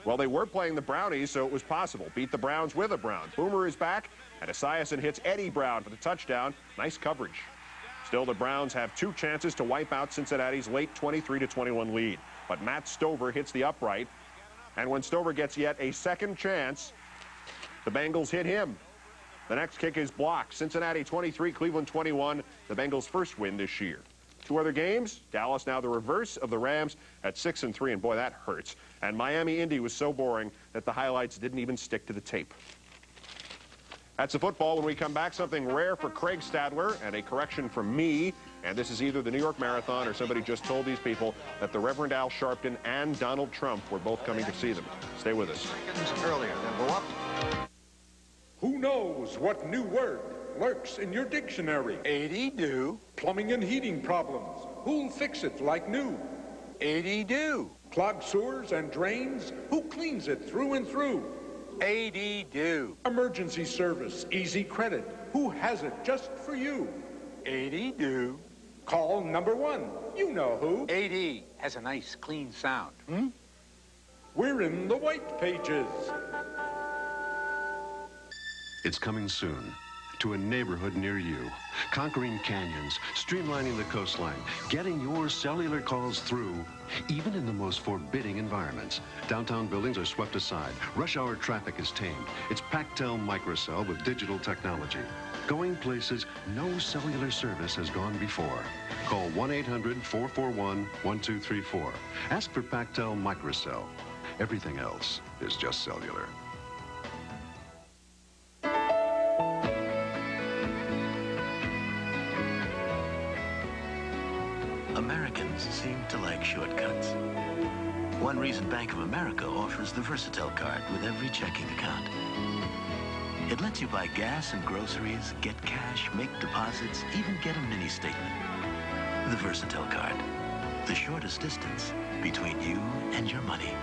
Well, they were playing the Brownies, so it was possible. Beat the Browns with a Brown. Boomer is back, and Esiason hits Eddie Brown for the touchdown. Nice coverage. Still, the Browns have 2 chances to wipe out Cincinnati's late 23-21 lead. But Matt Stover hits the upright, and when Stover gets yet a second chance, the Bengals hit him. The next kick is blocked. Cincinnati 23, Cleveland 21, the Bengals' first win this year. 2 other games. Dallas now the reverse of the Rams at 6-3, and boy, that hurts. And Miami-Indy was so boring that the highlights didn't even stick to the tape. That's the football. When we come back, something rare for Craig Stadler and a correction from me. And this is either the New York Marathon or somebody just told these people that the Reverend Al Sharpton and Donald Trump were both coming to see them. Stay with us. Earlier, then go up. Who knows what new word lurks in your dictionary? 80-do. Plumbing and heating problems. Who'll fix it like new? 80-do. Clogged sewers and drains. Who cleans it through and through? 80-do. Emergency service. Easy credit. Who has it just for you? 80-do. Call number 1. You know who. 80 has a nice, clean sound. We're in the white pages. It's coming soon to a neighborhood near you. Conquering canyons, streamlining the coastline, getting your cellular calls through, even in the most forbidding environments. Downtown buildings are swept aside. Rush hour traffic is tamed. It's Pactel Microcell with digital technology. Going places no cellular service has gone before. Call 1-800-441-1234. Ask for Pactel Microcell. Everything else is just cellular. Americans seem to like shortcuts. One reason Bank of America offers the Versatile card with every checking account. It lets you buy gas and groceries, get cash, make deposits, even get a mini statement. The Versatile card. The shortest distance between you and your money.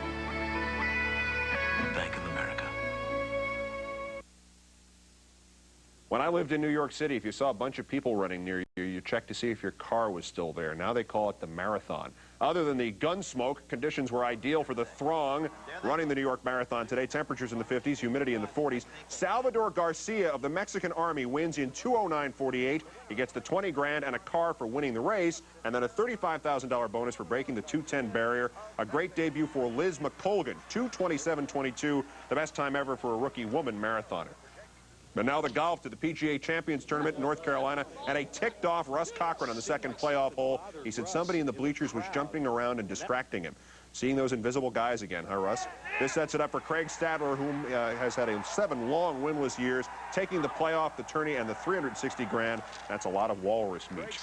Bank of America. When I lived in New York City, if you saw a bunch of people running near you, you checked to see if your car was still there. Now they call it the marathon. Other than the gun smoke, conditions were ideal for the throng running the New York Marathon today. Temperatures in the 50s, humidity in the 40s. Salvador Garcia of the Mexican Army wins in 2:09:48. He gets the 20 grand and a car for winning the race, and then a $35,000 bonus for breaking the 2:10 barrier. A great debut for Liz McColgan, 2:27:22, the best time ever for a rookie woman marathoner. But now the golf to the PGA Champions Tournament in North Carolina, and a ticked-off Russ Cochran on the second playoff hole. He said somebody in the bleachers was jumping around and distracting him. Seeing those invisible guys again, huh, Russ? This sets it up for Craig Stadler, whom has had 7 long winless years, taking the playoff, the tourney, and the 360 grand. That's a lot of walrus meat.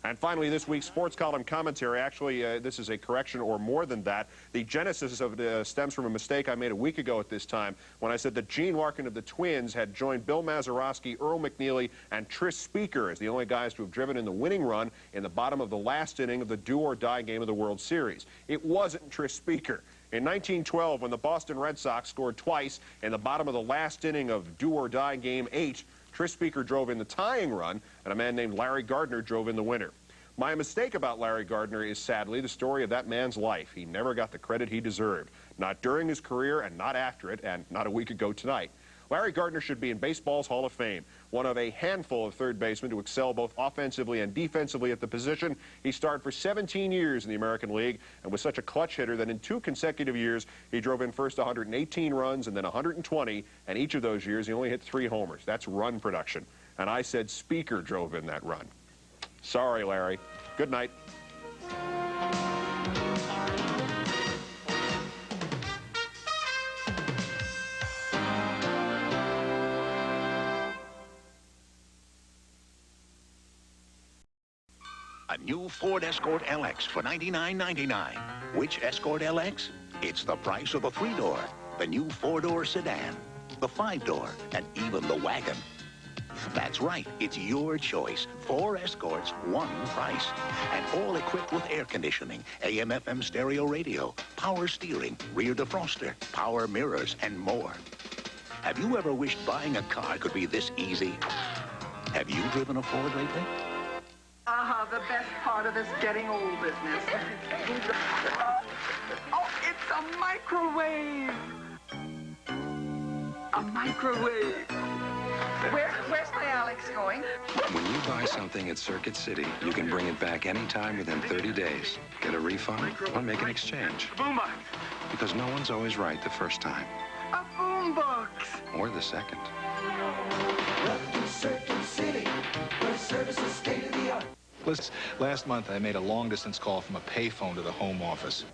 And finally, this week's sports column commentary. Actually, this is a correction or more than that. The genesis of it stems from a mistake I made a week ago at this time when I said that Gene Larkin of the Twins had joined Bill Mazeroski, Earl McNeely, and Tris Speaker as the only guys to have driven in the winning run in the bottom of the last inning of the do-or-die game of the World Series. It wasn't Tris Speaker. In 1912, when the Boston Red Sox scored twice in the bottom of the last inning of do-or-die game 8, Tris Speaker drove in the tying run, and a man named Larry Gardner drove in the winner. My mistake about Larry Gardner is sadly the story of that man's life. He never got the credit he deserved, not during his career and not after it, and not a week ago tonight. Larry Gardner should be in baseball's Hall of Fame, one of a handful of third basemen to excel both offensively and defensively at the position. He starred for 17 years in the American League and was such a clutch hitter that in 2 consecutive years he drove in first 118 runs and then 120, and each of those years he only hit 3 homers. That's run production. And I said Speaker drove in that run. Sorry, Larry. Good night. A new Ford Escort LX for $99.99. Which Escort LX? It's the price of the 3-door, the new 4-door sedan, the 5-door, and even the wagon. That's right, it's your choice. 4 Escorts, 1 price. And all equipped with air conditioning, AM/FM stereo radio, power steering, rear defroster, power mirrors, and more. Have you ever wished buying a car could be this easy? Have you driven a Ford lately? The best part of this getting old business. Oh, it's a microwave. A microwave. Where's my Alex going? When you buy something at Circuit City, you can bring it back anytime within 30 days. Get a refund or make an exchange. Boombox. Because no one's always right the first time. A boombox. Or the second. Welcome to Circuit City, where service is state-of-the-art. Last month, I made a long-distance call from a payphone to the home office.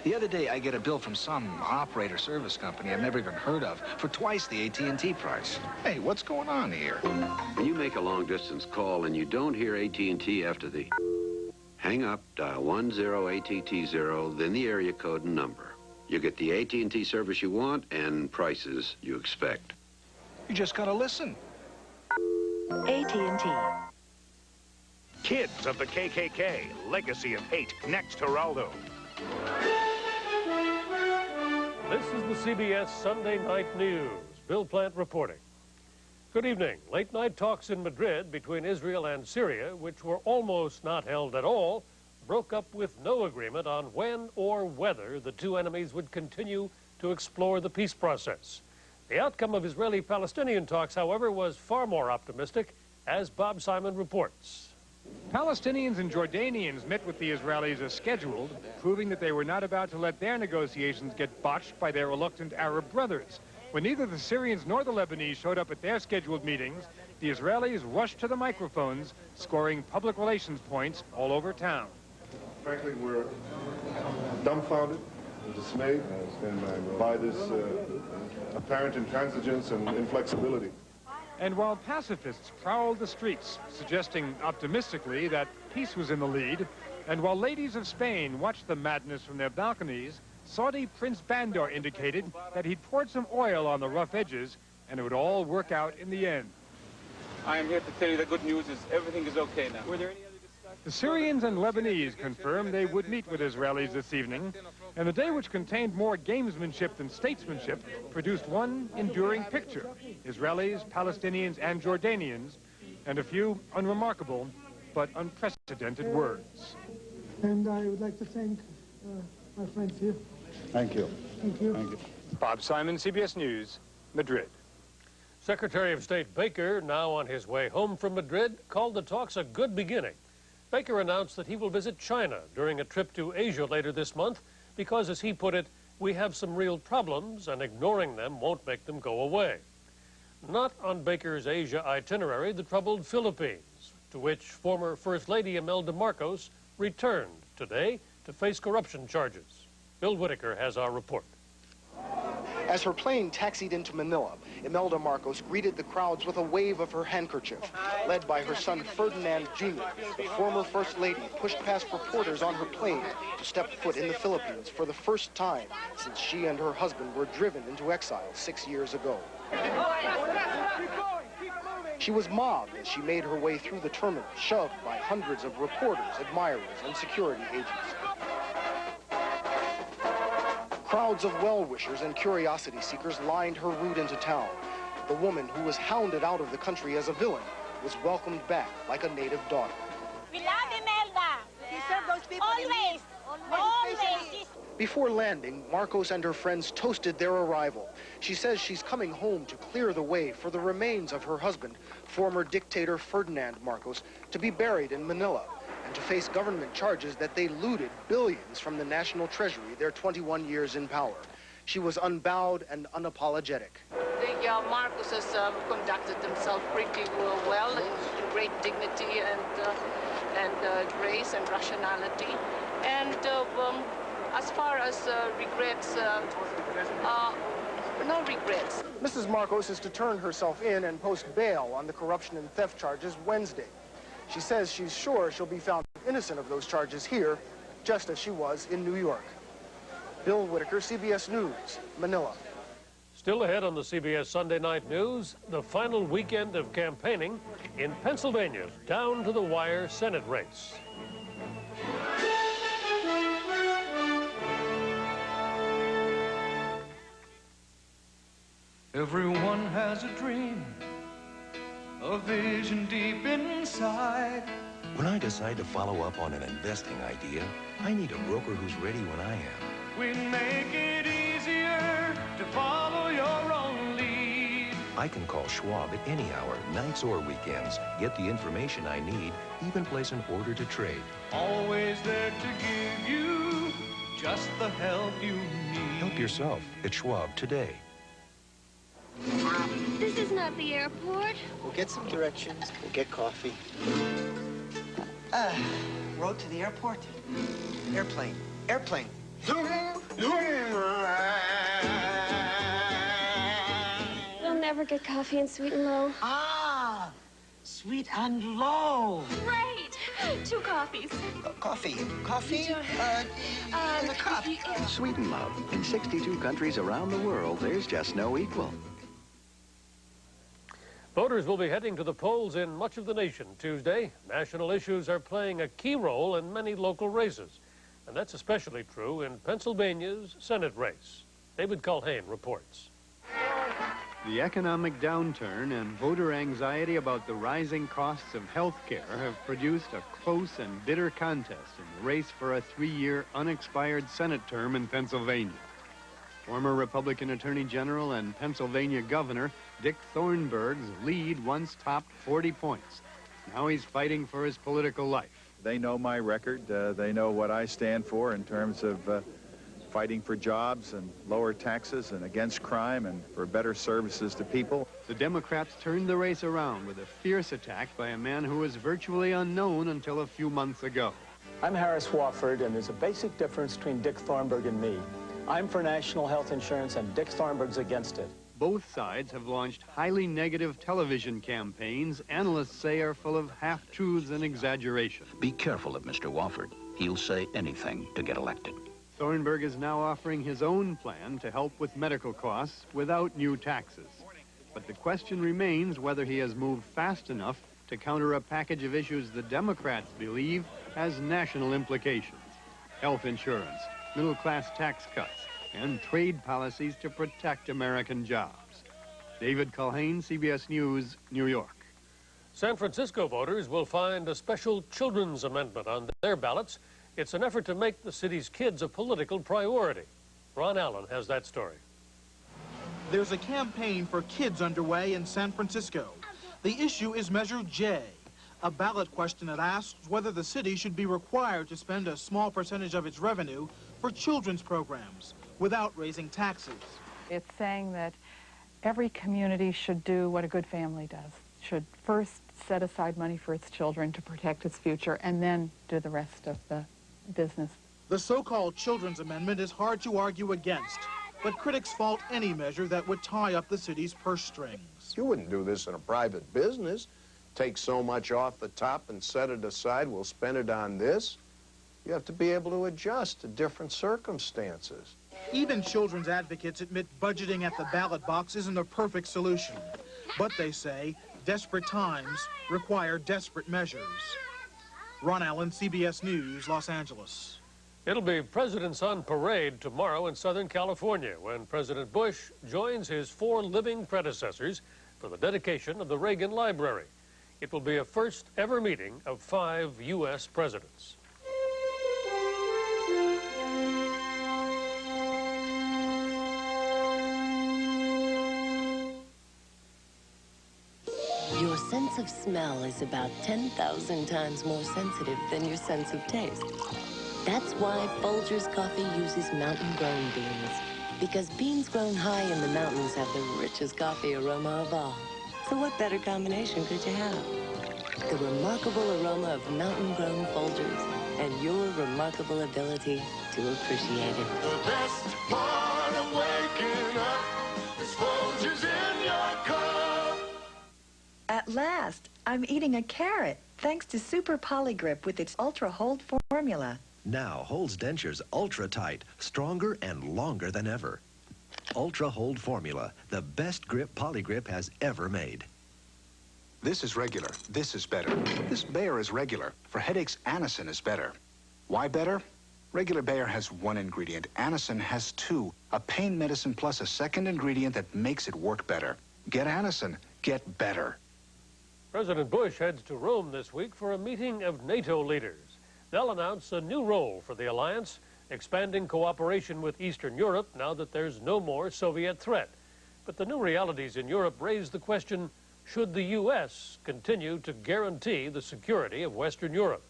The other day, I get a bill from some operator service company I've never even heard of for twice the AT&T price. Hey, what's going on here? When you make a long-distance call and you don't hear AT&T after the... Hang up, dial 10-ATT-0, then the area code and number. You get the AT&T service you want and prices you expect. You just gotta listen. AT&T. Kids of the KKK, Legacy of Hate, next Geraldo. This is the CBS Sunday Night News. Bill Plant reporting. Good evening. Late-night talks in Madrid between Israel and Syria, which were almost not held at all, broke up with no agreement on when or whether the two enemies would continue to explore the peace process. The outcome of Israeli-Palestinian talks, however, was far more optimistic, as Bob Simon reports. Palestinians and Jordanians met with the Israelis as scheduled, proving that they were not about to let their negotiations get botched by their reluctant Arab brothers. When neither the Syrians nor the Lebanese showed up at their scheduled meetings, the Israelis rushed to the microphones, scoring public relations points all over town. Frankly, we're dumbfounded and dismayed by this apparent intransigence and inflexibility. And while pacifists prowled the streets, suggesting optimistically that peace was in the lead, and while ladies of Spain watched the madness from their balconies, Saudi Prince Bandar indicated that he'd poured some oil on the rough edges, and it would all work out in the end. I am here to tell you the good news is everything is okay now. Were there any other discussions? The Syrians and Lebanese confirmed they would meet with Israelis this evening, And the day which contained more gamesmanship than statesmanship produced one enduring picture. Israelis, Palestinians, and Jordanians, and a few unremarkable but unprecedented words. And I would like to thank my friends here. Thank you. Thank you. Thank you. Bob Simon, CBS News, Madrid. Secretary of State Baker, now on his way home from Madrid, called the talks a good beginning. Baker announced that he will visit China during a trip to Asia later this month because, as he put it, we have some real problems and ignoring them won't make them go away. Not on Baker's Asia itinerary, the troubled Philippines, to which former First Lady Imelda Marcos returned today to face corruption charges. Bill Whitaker has our report. As her plane taxied into Manila, Imelda Marcos greeted the crowds with a wave of her handkerchief. Led by her son Ferdinand Jr., the former First Lady pushed past reporters on her plane to step foot in the Philippines for the first time since she and her husband were driven into exile 6 years ago. She was mobbed as she made her way through the terminal, shoved by hundreds of reporters, admirers, and security agents. Crowds of well-wishers and curiosity seekers lined her route into town. The woman who was hounded out of the country as a villain was welcomed back like a native daughter. We love Imelda. She served those people always. Always. Before landing, Marcos and her friends toasted their arrival. She says she's coming home to clear the way for the remains of her husband, former dictator Ferdinand Marcos, to be buried in Manila and to face government charges that they looted billions from the national treasury their 21 years in power. She was unbowed and unapologetic. The Marcos has conducted themselves pretty well in great dignity and grace and rationality. And as far as regrets, no regrets. Mrs. Marcos is to turn herself in and post bail on the corruption and theft charges Wednesday. She says she's sure she'll be found innocent of those charges here, just as she was in New York. Bill Whitaker, CBS News, Manila. Still ahead on the CBS Sunday Night News, the final weekend of campaigning in Pennsylvania's down-to-the-wire Senate race. Everyone has a dream, a vision deep inside. When I decide to follow up on an investing idea, I need a broker who's ready when I am. We make it easier to follow your own lead. I can call Schwab at any hour, nights or weekends, get the information I need, even place an order to trade. Always there to give you just the help you need. Help yourself at Schwab today. This is not the airport. We'll get some directions. We'll get coffee. Road to the airport. Airplane. Airplane. We'll never get coffee and sweet and low. Ah, sweet and low. Great! 2 coffees. Coffee. Coffee? In the cup. Sweet and Love. In 62 countries around the world, there's just no equal. Voters will be heading to the polls in much of the nation Tuesday. National issues are playing a key role in many local races. And that's especially true in Pennsylvania's Senate race. David Culhane reports. The economic downturn and voter anxiety about the rising costs of health care have produced a close and bitter contest in the race for a 3-year unexpired Senate term in Pennsylvania. Former Republican Attorney General and Pennsylvania Governor Dick Thornburg's lead once topped 40 points. Now he's fighting for his political life. They know my record. They know what I stand for in terms of fighting for jobs and lower taxes and against crime and for better services to people. The Democrats turned the race around with a fierce attack by a man who was virtually unknown until a few months ago. I'm Harris Wofford, and there's a basic difference between Dick Thornburg and me. I'm for national health insurance, and Dick Thornburg's against it. Both sides have launched highly negative television campaigns analysts say are full of half-truths and exaggeration. Be careful of Mr. Wofford. He'll say anything to get elected. Thornburg is now offering his own plan to help with medical costs without new taxes. But the question remains whether he has moved fast enough to counter a package of issues the Democrats believe has national implications. Health insurance, middle-class tax cuts, and trade policies to protect American jobs. David Culhane, CBS News, New York. San Francisco voters will find a special children's amendment on their ballots. It's an effort to make the city's kids a political priority. Ron Allen has that story. There's a campaign for kids underway in San Francisco. The issue is Measure J, a ballot question that asks whether the city should be required to spend a small percentage of its revenue for children's programs without raising taxes. It's saying that every community should do what a good family does, should first set aside money for its children to protect its future, and then do the rest of the business. The so-called Children's Amendment is hard to argue against, but critics fault any measure that would tie up the city's purse strings. You wouldn't do this in a private business. Take so much off the top and set it aside. We'll spend it on this. You have to be able to adjust to different circumstances. Even children's advocates admit budgeting at the ballot box isn't a perfect solution. But they say desperate times require desperate measures. Ron Allen, CBS News, Los Angeles. It'll be President's on Parade tomorrow in Southern California when President Bush joins his 4 living predecessors for the dedication of the Reagan Library. It will be a first ever meeting of 5 U.S. presidents. Your sense of smell is about 10,000 times more sensitive than your sense of taste. That's why Folgers Coffee uses mountain-grown beans. Because beans grown high in the mountains have the richest coffee aroma of all. So what better combination could you have? The remarkable aroma of mountain-grown Folgers and your remarkable ability to appreciate it. The best part of waking up is Folgers in your cup. At last, I'm eating a carrot, thanks to Super Polygrip with its Ultra Hold formula. Now holds dentures ultra tight, stronger and longer than ever. Ultra Hold formula, the best grip Polygrip has ever made. This is regular. This is better. This Bayer is regular. For headaches, Anacin is better. Why better? Regular Bayer has 1 ingredient. Anacin has 2. A pain medicine plus a second ingredient that makes it work better. Get Anacin. Get better. President Bush heads to Rome this week for a meeting of NATO leaders. They'll announce a new role for the alliance, expanding cooperation with Eastern Europe now that there's no more Soviet threat. But the new realities in Europe raise the question, should the U.S. continue to guarantee the security of Western Europe?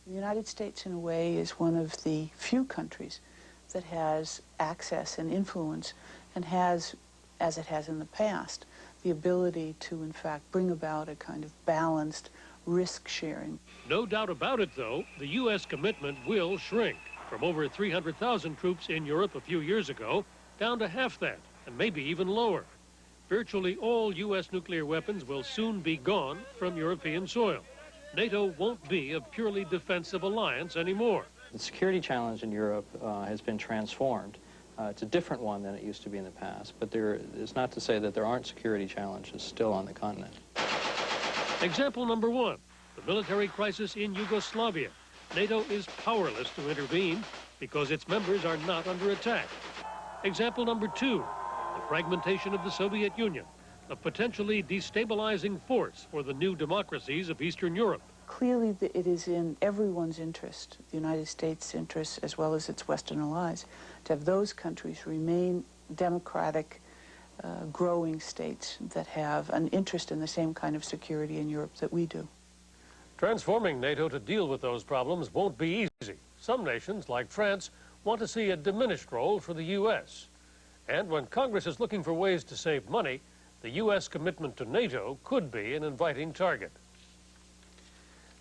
The United States, in a way, is one of the few countries that has access and influence and has, as it has in the past, the ability to, in fact, bring about a kind of balanced risk sharing. No doubt about it, though, the U.S. commitment will shrink from over 300,000 troops in Europe a few years ago down to half that, and maybe even lower. Virtually all U.S. nuclear weapons will soon be gone from European soil. NATO won't be a purely defensive alliance anymore. The security challenge in Europe has been transformed. It's a different one than it used to be in the past, but it's not to say that there aren't security challenges still on the continent. Example number 1, the military crisis in Yugoslavia. NATO is powerless to intervene because its members are not under attack. Example number 2, the fragmentation of the Soviet Union, a potentially destabilizing force for the new democracies of Eastern Europe. Clearly, it is in everyone's interest, the United States' interest as well as its Western allies, to have those countries remain democratic, growing states that have an interest in the same kind of security in Europe that we do. Transforming NATO to deal with those problems won't be easy. Some nations, like France, want to see a diminished role for the U.S. And when Congress is looking for ways to save money, the U.S. commitment to NATO could be an inviting target.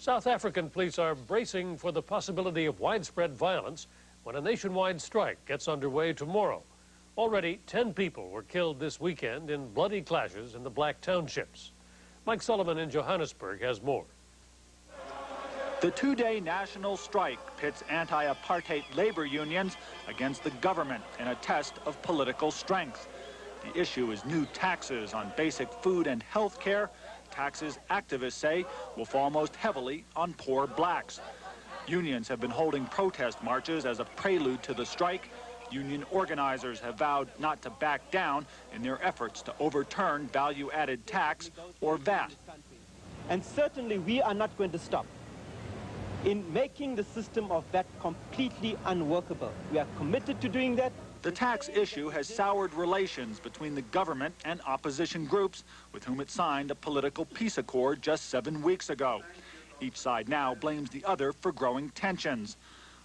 South African police are bracing for the possibility of widespread violence when a nationwide strike gets underway tomorrow. Already 10 people were killed this weekend in bloody clashes in the Black Townships. Mike Sullivan in Johannesburg has more. The 2-day national strike pits anti-apartheid labor unions against the government in a test of political strength. The issue is new taxes on basic food and health care, taxes activists say will fall most heavily on poor blacks. Unions have been holding protest marches as a prelude to the strike. Union organizers have vowed not to back down in their efforts to overturn value-added tax, or VAT. And certainly we are not going to stop in making the system of VAT completely unworkable. We are committed to doing that. The tax issue has soured relations between the government and opposition groups with whom it signed a political peace accord just 7 weeks ago. Each side now blames the other for growing tensions.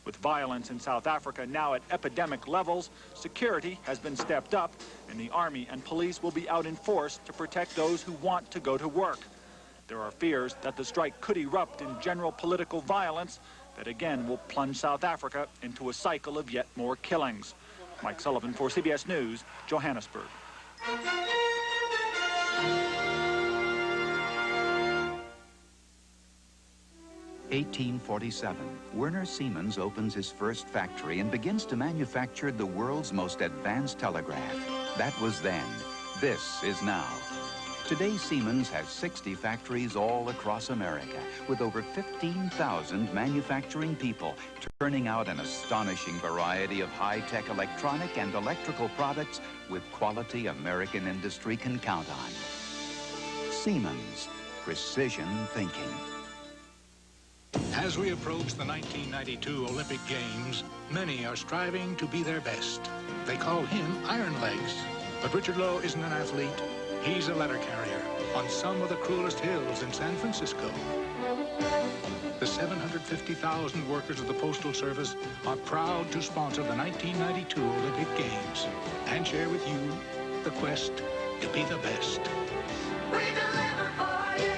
With violence in South Africa now at epidemic levels, security has been stepped up, and the army and police will be out in force to protect those who want to go to work. There are fears that the strike could erupt in general political violence that again will plunge South Africa into a cycle of yet more killings. Mike Sullivan for CBS News, Johannesburg. 1847, Werner Siemens opens his first factory and begins to manufacture the world's most advanced telegraph. That was then. This is now. Today, Siemens has 60 factories all across America, with over 15,000 manufacturing people, turning out an astonishing variety of high-tech electronic and electrical products with quality American industry can count on. Siemens, precision thinking. As we approach the 1992 Olympic Games, many are striving to be their best. They call him Iron Legs. But Richard Lowe isn't an athlete. He's a letter carrier on some of the cruelest hills in San Francisco. The 750,000 workers of the Postal Service are proud to sponsor the 1992 Olympic Games and share with you the quest to be the best. We deliver for you.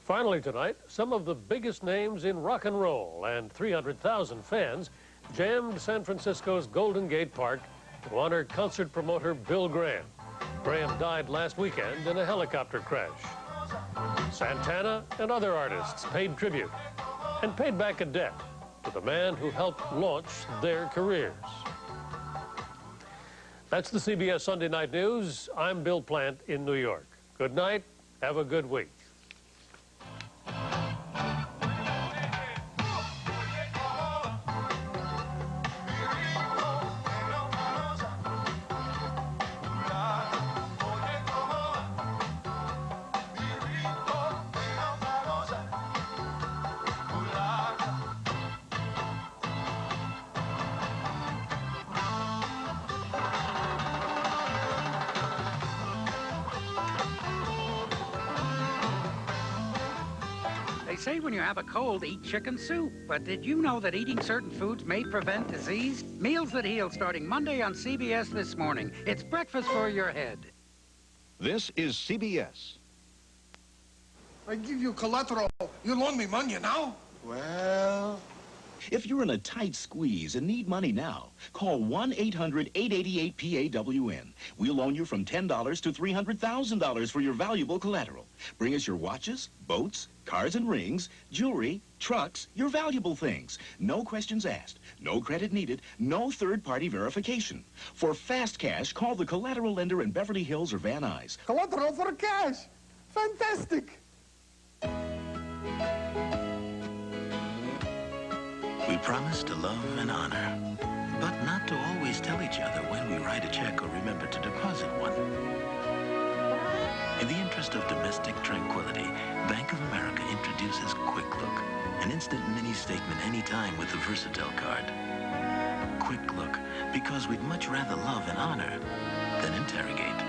Finally tonight, some of the biggest names in rock and roll and 300,000 fans jammed San Francisco's Golden Gate Park to honor concert promoter Bill Graham. Graham died last weekend in a helicopter crash. Santana and other artists paid tribute and paid back a debt to the man who helped launch their careers. That's the CBS Sunday Night News. I'm Bill Plant in New York. Good night. Have a good week. They say when you have a cold, eat chicken soup. But did you know that eating certain foods may prevent disease? Meals That Heal starting Monday on CBS This Morning. It's breakfast for your head. This is CBS. I give you collateral. You loan me money now? Well, if you're in a tight squeeze and need money now, call 1-800-888-PAWN. We'll loan you from $10 to $300,000 for your valuable collateral. Bring us your watches, boats, cars and rings, jewelry, trucks, your valuable things. No questions asked, no credit needed, no third-party verification. For fast cash, call the collateral lender in Beverly Hills or Van Nuys. Collateral for cash. Fantastic. We promise to love and honor, but not to always tell each other when we write a check or remember to deposit one. In the interest of domestic tranquility, Bank of America introduces Quick Look, an instant mini statement anytime with the Versatile card. Quick Look, because we'd much rather love and honor than interrogate.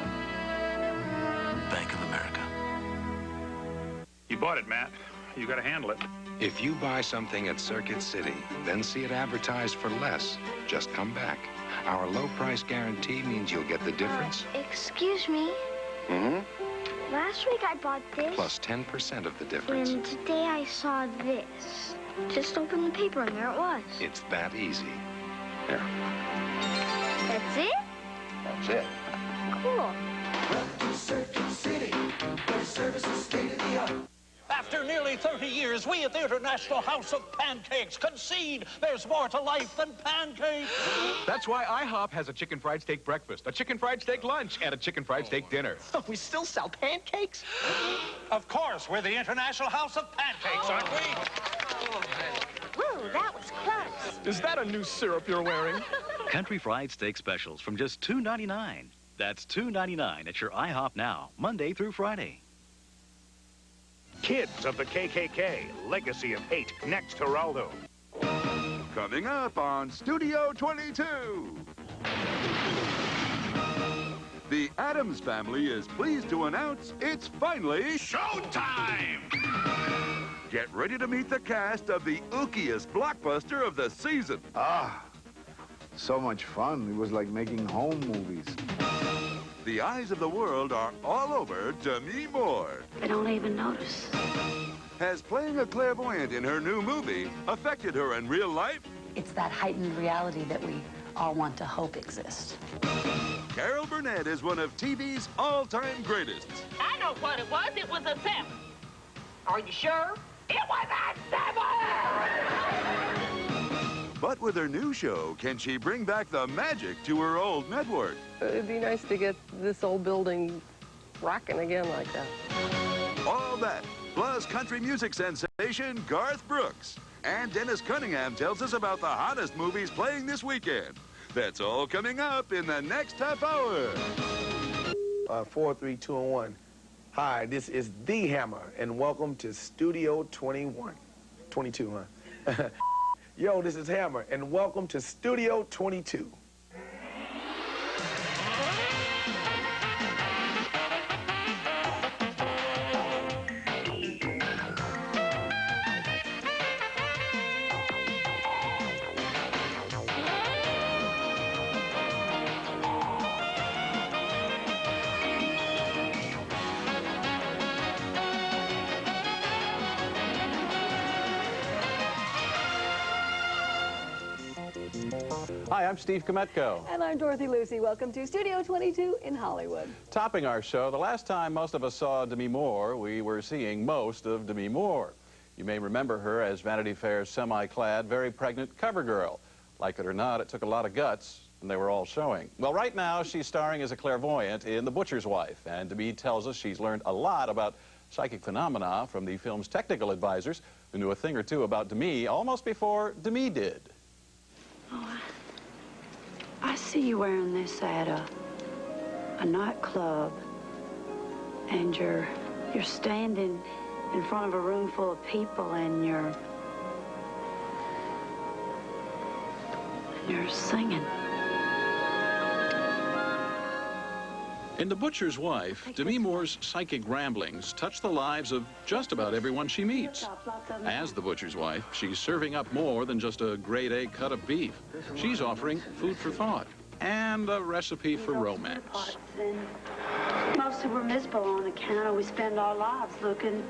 Bank of America. You bought it, Matt. You got to handle it. If you buy something at Circuit City, then see it advertised for less, just come back. Our low price guarantee means you'll get the difference. Excuse me. Mm-hmm. Last week I bought this. Plus 10% of the difference. And today I saw this. Just open the paper and there it was. It's that easy. Here. That's it? That's it. Cool. Welcome to Circuit City, where service is state of the art. After nearly 30 years, we at the International House of Pancakes concede there's more to life than pancakes. That's why IHOP has a chicken fried steak breakfast, a chicken fried steak lunch, and a chicken fried steak dinner. We still sell pancakes? Of course, we're the International House of Pancakes, aren't we? Whoa, that was close. Is that a new syrup you're wearing? Country fried steak specials from just $2.99. That's $2.99 at your IHOP now, Monday through Friday. Kids of the KKK, Legacy of Hate, next Geraldo. Coming up on Studio 22. The Addams Family is pleased to announce it's finally showtime! Get ready to meet the cast of the ookiest blockbuster of the season. So much fun. It was like making home movies. The eyes of the world are all over Demi Moore. They don't even notice. Has playing a clairvoyant in her new movie affected her in real life? It's that heightened reality that we all want to hope exists. Carol Burnett is one of TV's all-time greatest. I know what it was. It was a 7. Are you sure? It was a 7! But with her new show, can she bring back the magic to her old network? It'd be nice to get this old building rocking again like that. All that, plus country music sensation Garth Brooks. And Dennis Cunningham tells us about the hottest movies playing this weekend. That's all coming up in the next half hour. 4, 3, 2, and 1. Hi, this is The Hammer, and welcome to Studio 21. 22, huh? Yo, this is Hammer, and welcome to Studio 22. Hi, I'm Steve Kometko. And I'm Dorothy Lucy. Welcome to Studio 22 in Hollywood. Topping our show, the last time most of us saw Demi Moore, we were seeing most of Demi Moore. You may remember her as Vanity Fair's semi-clad, very pregnant cover girl. Like it or not, it took a lot of guts, and they were all showing. Well, right now, she's starring as a clairvoyant in The Butcher's Wife, and Demi tells us she's learned a lot about psychic phenomena from the film's technical advisors, who knew a thing or two about Demi almost before Demi did. Oh, I see you wearing this at a nightclub, and you're standing in front of a room full of people, and you're singing. In The Butcher's Wife, Demi Moore's psychic ramblings touch the lives of just about everyone she meets. As the Butcher's Wife, she's serving up more than just a grade A cut of beef. She's offering food for thought and a recipe for romance. Mostly we're miserable on account of we spend our lives looking